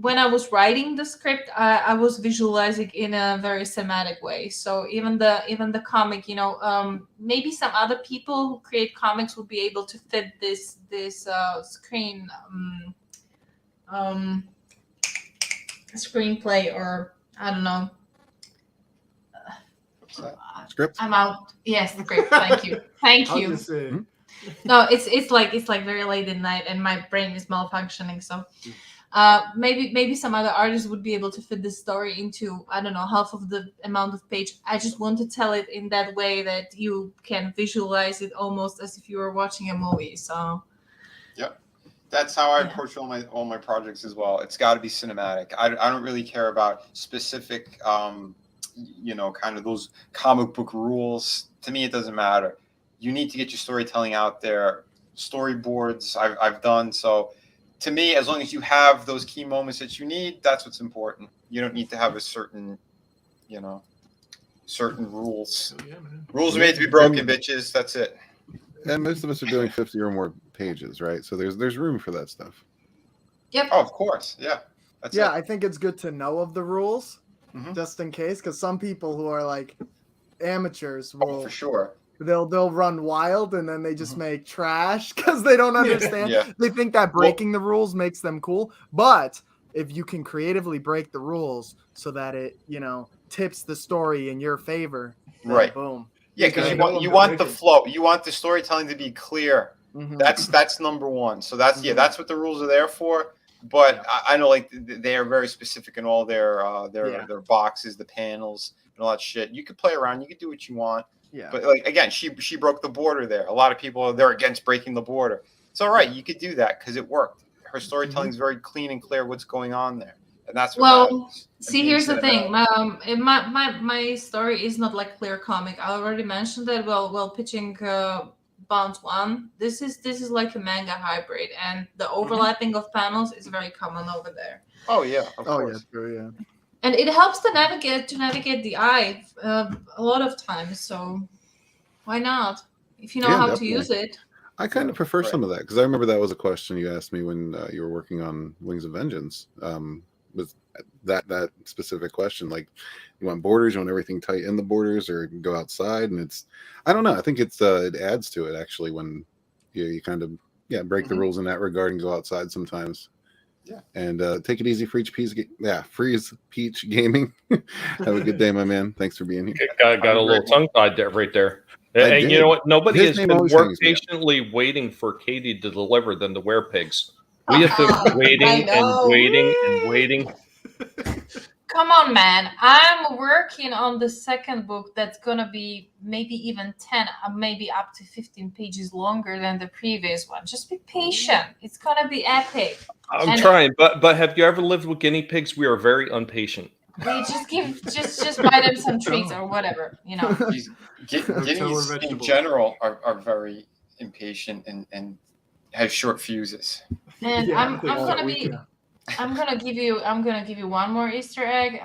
when I was writing the script, I was visualizing in a very cinematic way. So even the comic, maybe some other people who create comics would be able to fit this screen screenplay, or I don't know. Script? I'm out. Yes, script. Thank you. Thank you. No, it's like very late at night and my brain is malfunctioning. So maybe some other artists would be able to fit this story into, I don't know, half of the amount of page. I just want to tell it in that way that you can visualize it almost as if you were watching a movie. So yep. That's how I approach all my projects as well. It's got to be cinematic. I don't really care about specific, kind of those comic book rules. To me, it doesn't matter. You need to get your storytelling out there. Storyboards I've done. So to me, as long as you have those key moments that you need, that's what's important. You don't need to have a certain rules. Oh, yeah, rules are made to be broken, bitches. That's it. And most of us are doing 50 or more pages, right? So there's room for that stuff. Yep. Oh, of course. Yeah. That's it. I think it's good to know of the rules just in case, because some people who are like amateurs will for sure. They'll run wild and then they just make trash because they don't understand. Yeah. They think that breaking the rules makes them cool. But if you can creatively break the rules so that it, tips the story in your favor, then right? Boom. Yeah, because you want the flow. You want the storytelling to be clear. That's number one. So that's what the rules are there for. But I know they are very specific in all their boxes, the panels, and all that shit. You could play around. You could do what you want. Yeah. But again, she broke the border there. A lot of people they're against breaking the border. It's all right. You could do that because it worked. Her storytelling is very clean and clear. What's going on there, and that's what matters. See, here's the thing. My story is not like clear comic. I already mentioned that. While pitching Bound 1, this is like a manga hybrid, and the overlapping of panels is very common over there. Oh yeah. Of course. Yeah, true. Yeah. And it helps to navigate the eye a lot of times. So why not? If you know how definitely. to use it. I kind of prefer some of that because I remember that was a question you asked me when you were working on Wings of Vengeance. Was that specific question? Like, you want borders? You want everything tight in the borders, or go outside? And I don't know. I think it adds to it actually when you kind of break the rules in that regard and go outside sometimes. Yeah, and take it easy for each piece. Freeze Peach Gaming. Have a good day, my man. Thanks for being here. Got a little tongue tied there, right there. And you know what? Nobody has been more patiently waiting for Katie to deliver than the Werepigs. We have been waiting and waiting and waiting. Come on, man. I'm working on the second book that's going to be maybe even 10, maybe up to 15 pages longer than the previous one. Just be patient. It's going to be epic. I'm trying, but have you ever lived with guinea pigs? We are very impatient. We just buy them some treats or whatever, Guineas in general are very impatient and have short fuses. And I'm gonna give you one more Easter egg.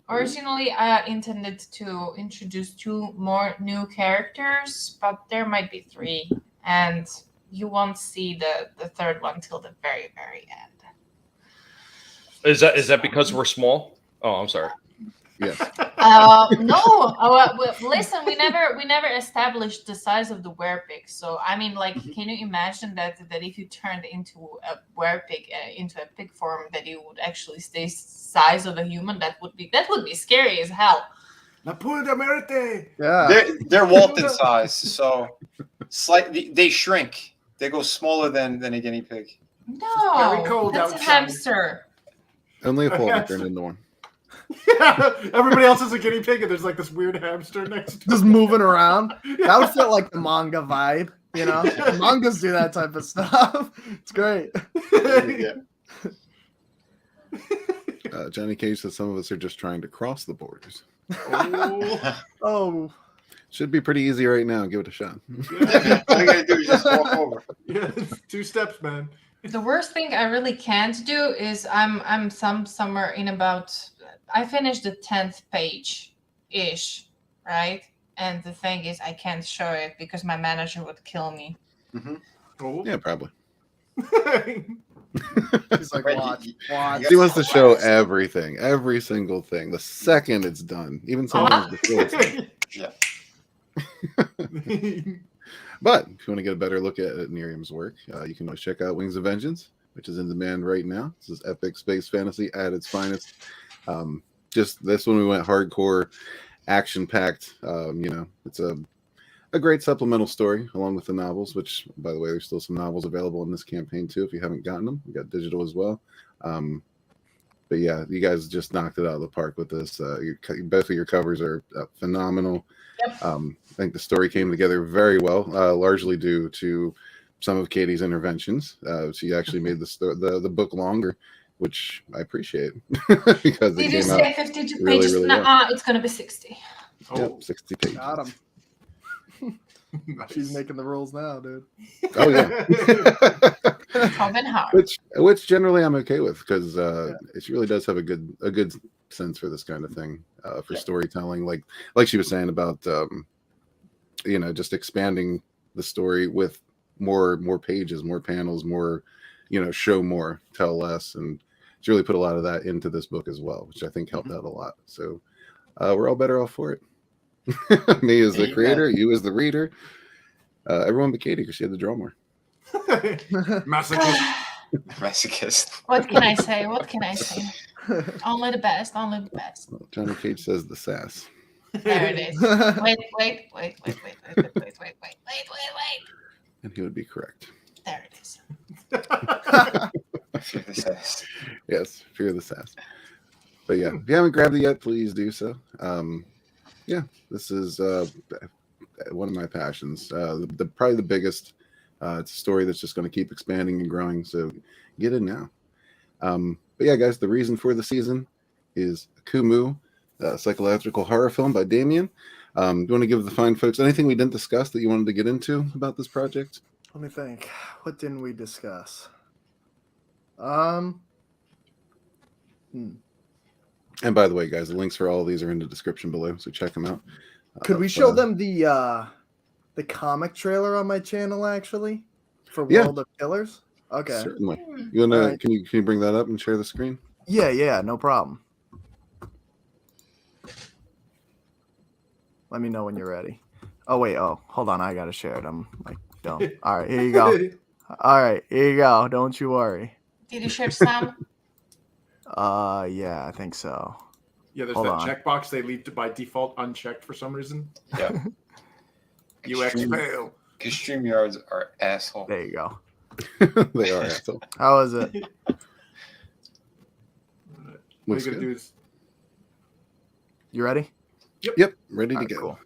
Originally, I intended to introduce 2 more new characters, but there might be 3, and you won't see the third one till the very, very end. Is that because we're small? Oh, I'm sorry. Yes. No. Listen, we never established the size of the werepig. So I mean, like, can you imagine that if you turned into a werepig into a pig form, that you would actually stay size of a human? That would be scary as hell. La pura de muerte. Yeah. They're Walton size, so slightly they shrink. They go smaller than a guinea pig. No, very cold that's a outside. hamster. Only if Walton turned into one. Yeah, everybody else is a guinea pig, and there's like this weird hamster next to Just him. moving around. That would fit like the manga vibe, you know? Mangas do that type of stuff. It's great. Yeah. Johnny Cage says some of us are just trying to cross the borders. Oh. Should be pretty easy right now. Give it a shot. All you gotta do is just walk over. Yeah, it's 2 steps, man. The worst thing I really can't do is I'm somewhere in about, I finished the 10th page ish, right? And the thing is, I can't show it because my manager would kill me. Mm-hmm. Oh. Yeah, probably. He's like, watch. He wants to show everything, every single thing. The second it's done, even sometimes before it's done. Yeah. But if you want to get a better look at NyRiam's work, you can always check out Wings of Vengeance, which is in demand right now. This is epic space fantasy at its finest. Just this one, we went hardcore, action-packed. It's a great supplemental story along with the novels, which, by the way, there's still some novels available in this campaign too if you haven't gotten them. We got digital as well. But yeah, you guys just knocked it out of the park with this. Both of your covers are phenomenal. Yep. I think the story came together very well, largely due to some of Katie's interventions. She actually made the book longer, which I appreciate because Did it you came say out 52 really, pages? really Nah, well. it's gonna be 60. Yep, 60 pages. Got him. Nice. She's making the rules now, dude. Oh yeah. Coming hard. Which generally I'm okay with because it really does have a good sense for this kind of thing for storytelling. Like she was saying about just expanding the story with more pages, more panels, more show more, tell less, and she really put a lot of that into this book as well, which I think helped out a lot. So we're all better off for it. Me as the creator, you as the reader, everyone but Katie because she had to draw more. Masochist. Masochist. What can I say? Only the best. Well, Johnny Cage says the sass. There it is. Wait. And he would be correct. There it is. Fear the sass. Yes, fear the sass. But yeah, if you haven't grabbed it yet, please do so. This is one of my passions. Probably the biggest. It's a story that's just going to keep expanding and growing. So get in now. But yeah, guys, the reason for the season is Akumu, a psychological horror film by Damien. Do you want to give the fine folks anything we didn't discuss that you wanted to get into about this project? Let me think. What didn't we discuss? And by the way, guys, the links for all of these are in the description below, so check them out. Could we show them the comic trailer on my channel actually for World of Killers? Okay. Certainly. You wanna? Right. Can you bring that up and share the screen? Yeah, no problem. Let me know when you're ready. Oh wait, hold on, I gotta share it. I'm like dumb. All right, here you go. All right, here you go. Don't you worry. Did you share some? Yeah, I think so. Yeah, there's Hold that on. checkbox they leave by default unchecked for some reason. Yeah. UX fail. Because StreamYards are asshole. There you go. They are. So. How was it? What Looks are you gonna good. do is You ready? Yep, ready All to right, go. cool.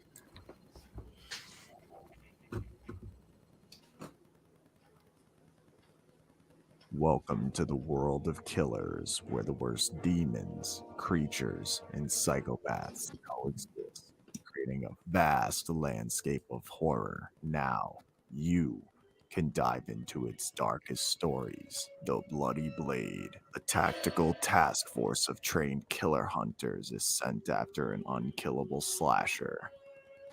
Welcome to the world of killers, where the worst demons, creatures, and psychopaths coexist, creating a vast landscape of horror. Now, you can dive into its darkest stories. The Bloody Blade, a tactical task force of trained killer hunters, is sent after an unkillable slasher.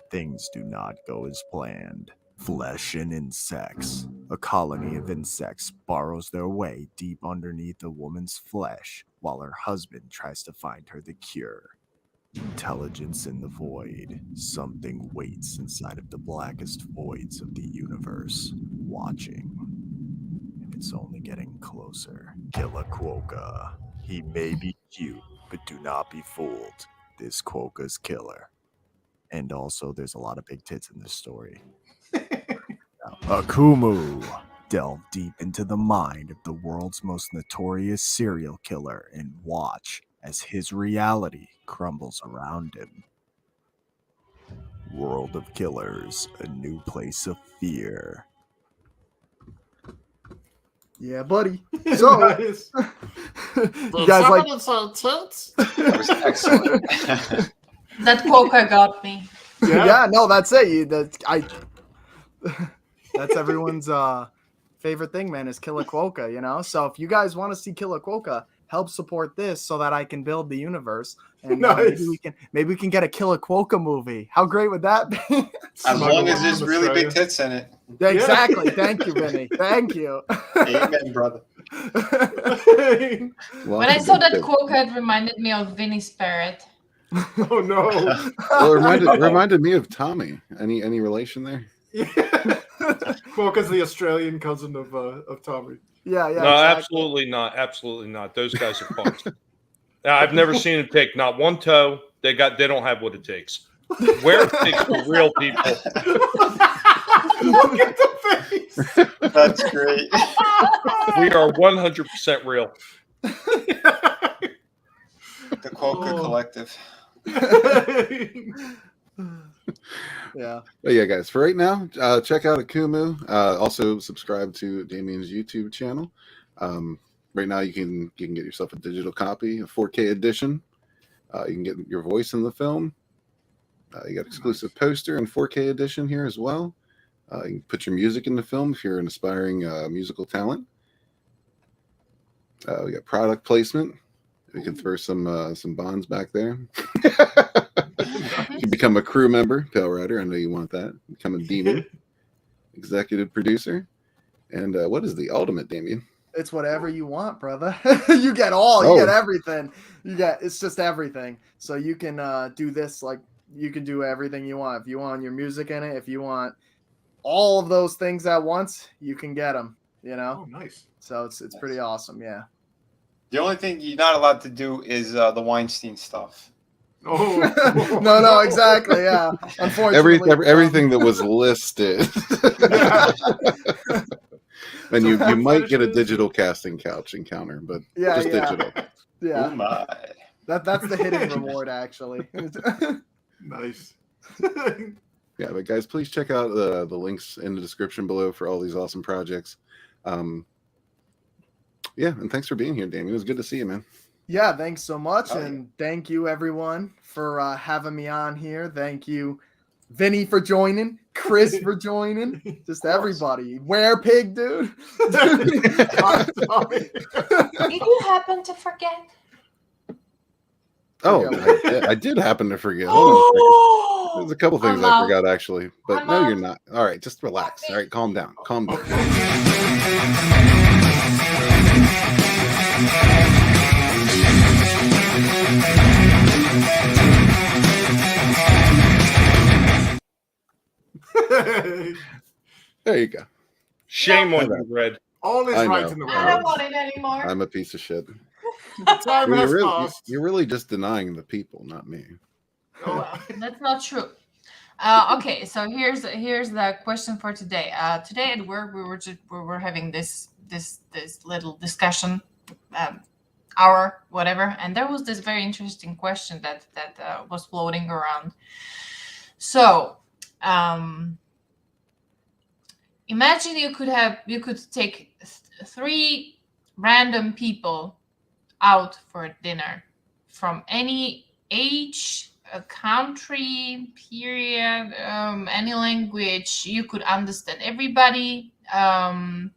Things do not go as planned. Flesh and Insects. A colony of insects burrows their way deep underneath a woman's flesh while her husband tries to find her the cure. Intelligence in the void. Something waits inside of the blackest voids of the universe, watching. And it's only getting closer. Quokka. He may be cute, but do not be fooled. This Quokka's killer. And also, there's a lot of big tits in this story. Akumu. Delve deep into the mind of the world's most notorious serial killer and watch as his reality crumbles around him. World of Killers, a new place of fear. Yeah, buddy. So, Nice. you guys like? That was excellent. That Quokka got me. Yeah, no, that's it. That's everyone's favorite thing, man, is Killer Quokka, you know? So if you guys want to see Killer Quokka, help support this so that I can build the universe. And Nice. maybe we can get a Killer Quokka movie. How great would that be? As long as there's really big tits in it. Yeah, exactly. Thank you, Vinny. Thank you. Amen, brother. When I saw that Quokka, it reminded me of Vinnie's parrot. Oh no! Well, it reminded me of Tommy. Any relation there? Yeah. Quokka's the Australian cousin of Tommy. Yeah. No, exactly. absolutely not. Absolutely not. Those guys are punks. I've never seen them take not one toe. They don't have what it takes. Where it takes for real people. Look at the face. That's great. We are 100% real. The Quokka Collective. Yeah. But yeah, guys, for right now, check out Akumu. Also subscribe to Damien's YouTube channel. Right now, you can get yourself a digital copy, a 4K edition. You can get your voice in the film. You got exclusive poster and 4K edition here as well. You can put your music in the film if you're an aspiring musical talent. We got product placement. We can throw some bonds back there. You can become a crew member, Pale Rider. I know you want that. Become a demon. Executive producer. And what is the ultimate, Damien? It's whatever you want, brother. You get everything. It's just everything. So you can do this, like you can do everything you want. If you want your music in it, if you want all of those things at once, you can get them, you know? Oh, nice. So it's pretty awesome, yeah. The only thing you're not allowed to do is the Weinstein stuff. Oh no, exactly, yeah. Unfortunately, everything that was listed. And you might get a digital casting couch encounter, but just digital. Yeah. Oh my. That's the hidden reward, actually. Nice. Yeah, but guys, please check out the links in the description below for all these awesome projects. Yeah, and thanks for being here, Damien. It was good to see you, man. Yeah, thanks so much, and thank you everyone for having me on here. Thank you, Vinny, for joining, Chris for joining, just everybody. Where pig, dude? Did you happen to forget? Oh, I did happen to forget. Hold on a second. There's a couple things I forgot, actually. But no, you're not. All right, just relax. All right, calm down. Calm down. There you go. Shame on you, Red. All is right in the world. I don't want it anymore. I'm a piece of shit. Time has passed. You're really just denying the people, not me. Well, that's not true. Okay, so here's the question for today. Today at work we were having this little discussion, hour, whatever, and there was this very interesting question that was floating around. So, imagine you could take 3 random people out for dinner from any age, a country, period, any language. You could understand everybody. that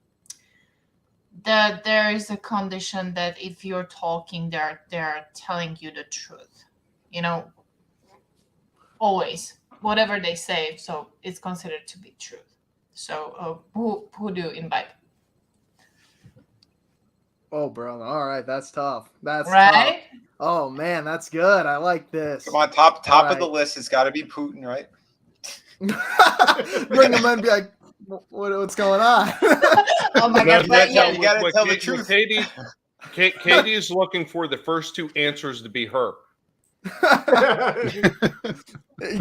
there is a condition that if you're talking, they're telling you the truth. Always, whatever they say, so it's considered to be truth. So who do you invite? Oh, bro. All right, that's tough. That's right. Tough. Oh man, that's good. I like this. Come on, top of the list. It's got to be Putin, right? Bring them in and be like, what's going on? Oh my God! You got to tell the truth. Katie is looking for the first two answers to be her.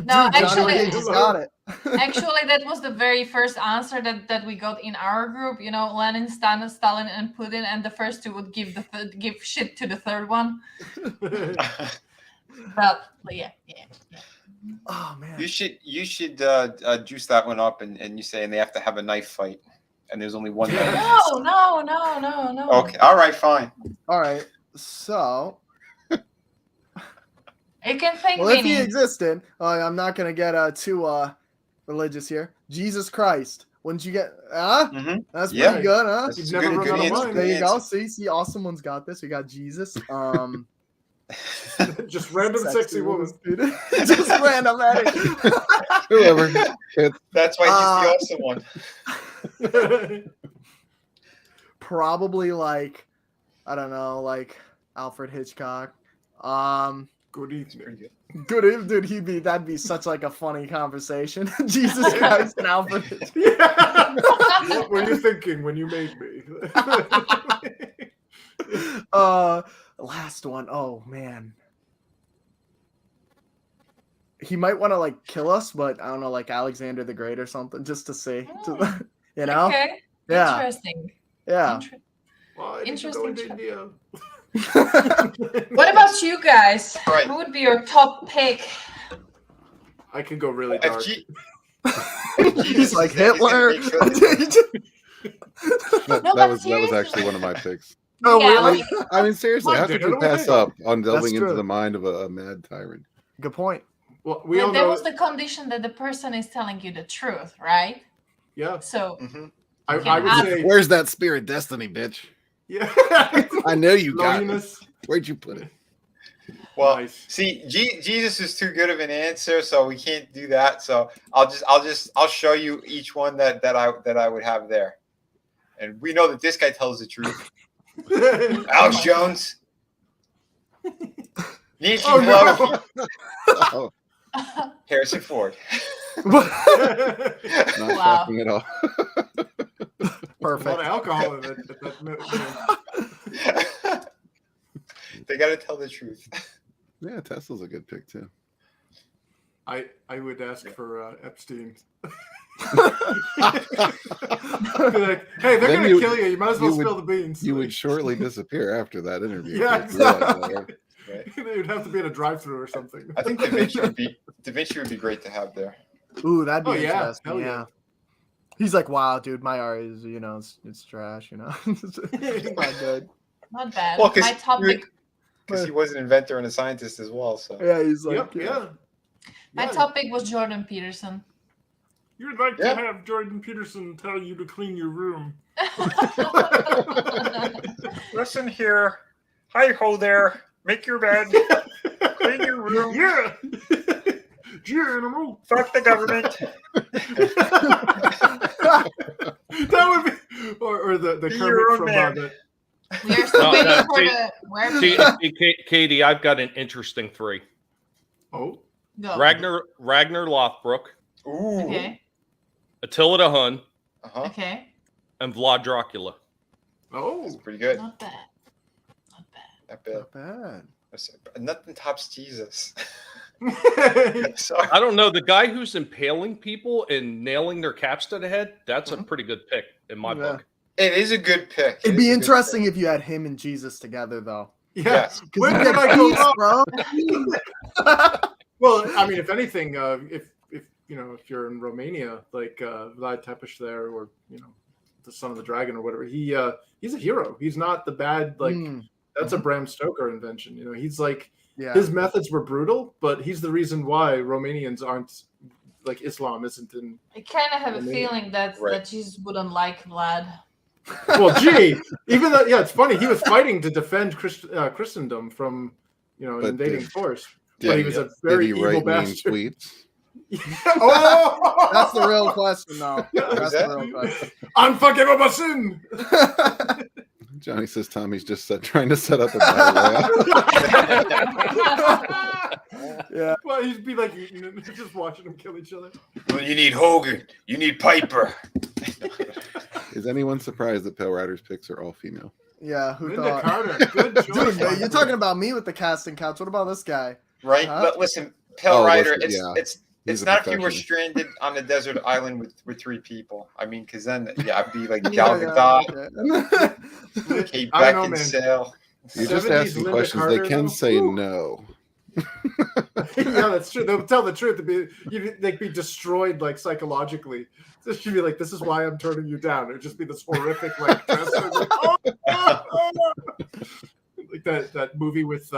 No, actually, got it. Actually, that was the very first answer that we got in our group. Lenin, Stalin, and Putin, and the first two would give shit to the third one. But yeah. Oh man, you should juice that one up, and you say, and they have to have a knife fight, and there's only one. No. Okay, all right, fine. All right, so. You can think. Well, if he existed, I'm not gonna get too religious here. Jesus Christ, wouldn't you get? Mm-hmm. That's pretty good, huh? That's good answer. There you go. See, awesome one's got this. We got Jesus. Just random sexy woman. Just random. Whoever. That's why he's the awesome one. Probably like, I don't know, like Alfred Hitchcock. Good evening. Good evening, dude. That'd be such like a funny conversation. Jesus Christ and Alfred Hitchcock. Yeah. What were you thinking when you made me? Last one. Oh man. He might want to like kill us, but I don't know, like Alexander the Great or something, just to see. Okay. Yeah. Interesting. Yeah. Interesting. India. What about you guys? Right. Who would be your top pick? I can go really dark. He's like Hitler. That was actually one of my picks. Oh, Yeah, really? I mean, seriously, how could you pass up on delving into true. the mind of a mad tyrant? Good point. Well, we all There know. was the condition that the person is telling you the truth, right? Yeah. So I would say. Where's that spirit destiny, bitch? Yeah. I know you got it. Loneliness. Where'd you put it? Well, Nice. see, Jesus is too good of an answer, so we can't do that. So I'll show you each one that I would have there, and we know that this guy tells the truth. Alex Jones, Nancy Pelosi, Oh, Harrison Ford. not Wow. shocking at all. A lot Perfect. of alcohol in it. They got to tell the truth. Yeah, Tesla's a good pick too. I would ask for Epstein. Be like, hey, they're Then gonna kill you. You might as well you spill would- the beans. You would shortly disappear after that interview. Yeah, You realize that, exactly. right? Right? They would have to be in a drive-through or something. I think Da Vinci would be great to have there. Ooh, that'd be Oh, yeah. interesting. Hell Yeah. yeah. He's like, wow, dude, my art is, it's trash, It's not good. Not bad. Well, My top pick. because he was an inventor and a scientist as well. So Yeah, he's like, Yep, yeah. My top pick was Jordan Peterson. You'd like Yeah. to have Jordan Peterson tell you to clean your room. listen here, hi ho there, make your bed, clean your room, Yeah. Animal. fuck the government. That would be, or the Be your Kermit own from man. the. We are still No, waiting no, for see- the where See, Katie, I've got an interesting three. Oh, go. Ragnar Lothbrok, Ooh. Okay. Attila the Hun, Uh-huh. Okay. and Vlad Dracula. oh, That's pretty good. Not bad. Not bad. Not bad. not bad. Nothing tops Jesus. oh. Sorry. I don't know. The guy who's impaling people and nailing their caps to the head, that's a pretty good pick in my Yeah. book. It is a good pick. It'd be interesting if you had him and Jesus together, though. Yeah. Yes. Where you did get I go peace, wrong? bro. Well, I mean, if anything, if if you're in Romania, like Vlad Tepes there, or the Son of the Dragon or whatever, he's a hero. He's not the bad That's a Bram Stoker invention. He's like Yeah. his methods were brutal, but he's the reason why Romanians aren't like Islam isn't in. I kind of have a feeling that Right. Jesus wouldn't like Vlad. Well, gee, even though it's funny, he was fighting to defend Christendom from an But invading did- force, Did but he- he was a did very he evil write mean bastard. tweets? Oh, That's the real question, though. That's that? the real question. unforgivable sin. Johnny says Tommy's just trying to set up a battle royale. Yeah. Well, he'd be like eating and just watching them kill each other. Well, you need Hogan. You need Piper. Is anyone surprised that Pale Rider's picks are all female? Yeah, who Linda thought? Carter, good choice. Dude, man, you're talking about me with the casting couch. What about this guy? Right? Huh? But listen, Pale Oh, Rider, listen, yeah. it's He's a not if you were professional. stranded on a desert island with 3 people. I mean, because then, I'd be like Yeah, Gal Gadot, okay. Kate I don't know, Beckinsale. You just 70s ask them Linda questions. Carter, They can though? say Woo. no. Yeah, that's true. They'll tell the truth. They'd be destroyed like psychologically. So she'd be like, "This is why I'm turning you down." It'd just be this horrific like, like, like that movie with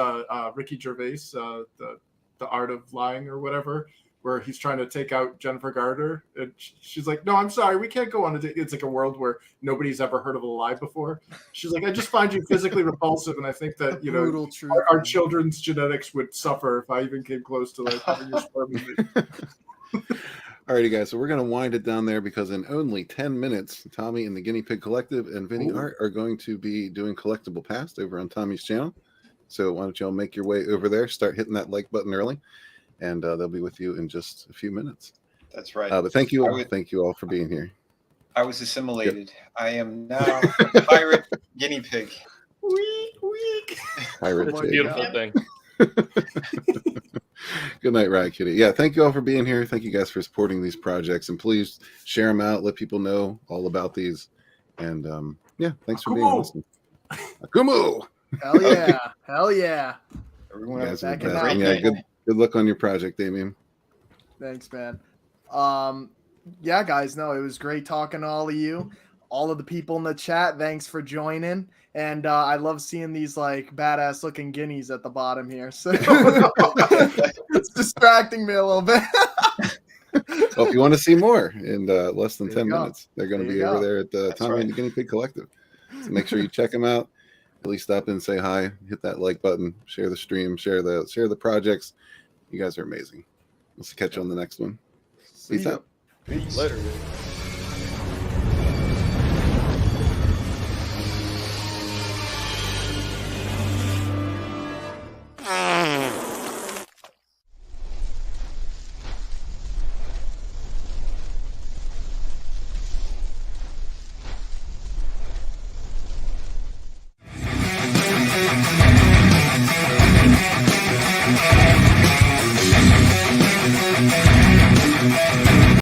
Ricky Gervais, the Art of Lying or whatever, where he's trying to take out Jennifer Garner, and she's like, "No, I'm sorry, we can't go on a date." It's like a world where nobody's ever heard of a lie before. She's like, "I just find you physically repulsive, and I think that Brutal truth. our children's genetics would suffer if I even came close to like having your sperm in me." Alrighty, guys. So we're going to wind it down there because in only 10 minutes, Tommy and the Guinea Pig Collective and Vinnieart are going to be doing Collectible Past over on Tommy's channel. So why don't y'all make your way over there, start hitting that like button early, and they'll be with you in just a few minutes. That's right. But thank you all. Thank you all for being here. I was assimilated. I am now a pirate guinea pig. Weak. Pirate Oh my Pig. Beautiful thing. Good night, Riot Kitty. Yeah, thank you all for being here. Thank you guys for supporting these projects, and please share them out. Let people know all about these. And yeah, thanks for being listening. Akumu. Hell yeah. Hell yeah. Everyone You else, guys are back the in best. the And night. yeah, good luck on your project, Damien. Thanks, man. Yeah, guys, no, it was great talking to all of you. All of the people in the chat, thanks for joining. And I love seeing these like badass looking guineas at the bottom here. So it's distracting me a little bit. Well, if you want to see more in less than There 10 you go. minutes, they're going to There be you over go. there at Tommy right. and the Guinea Pig Collective. So make sure you check them out. At least stop in, say hi, hit that like button, share the stream, share the projects. You guys are amazing. We'll catch you on the next one. Peace ya. out. Later. Yeah.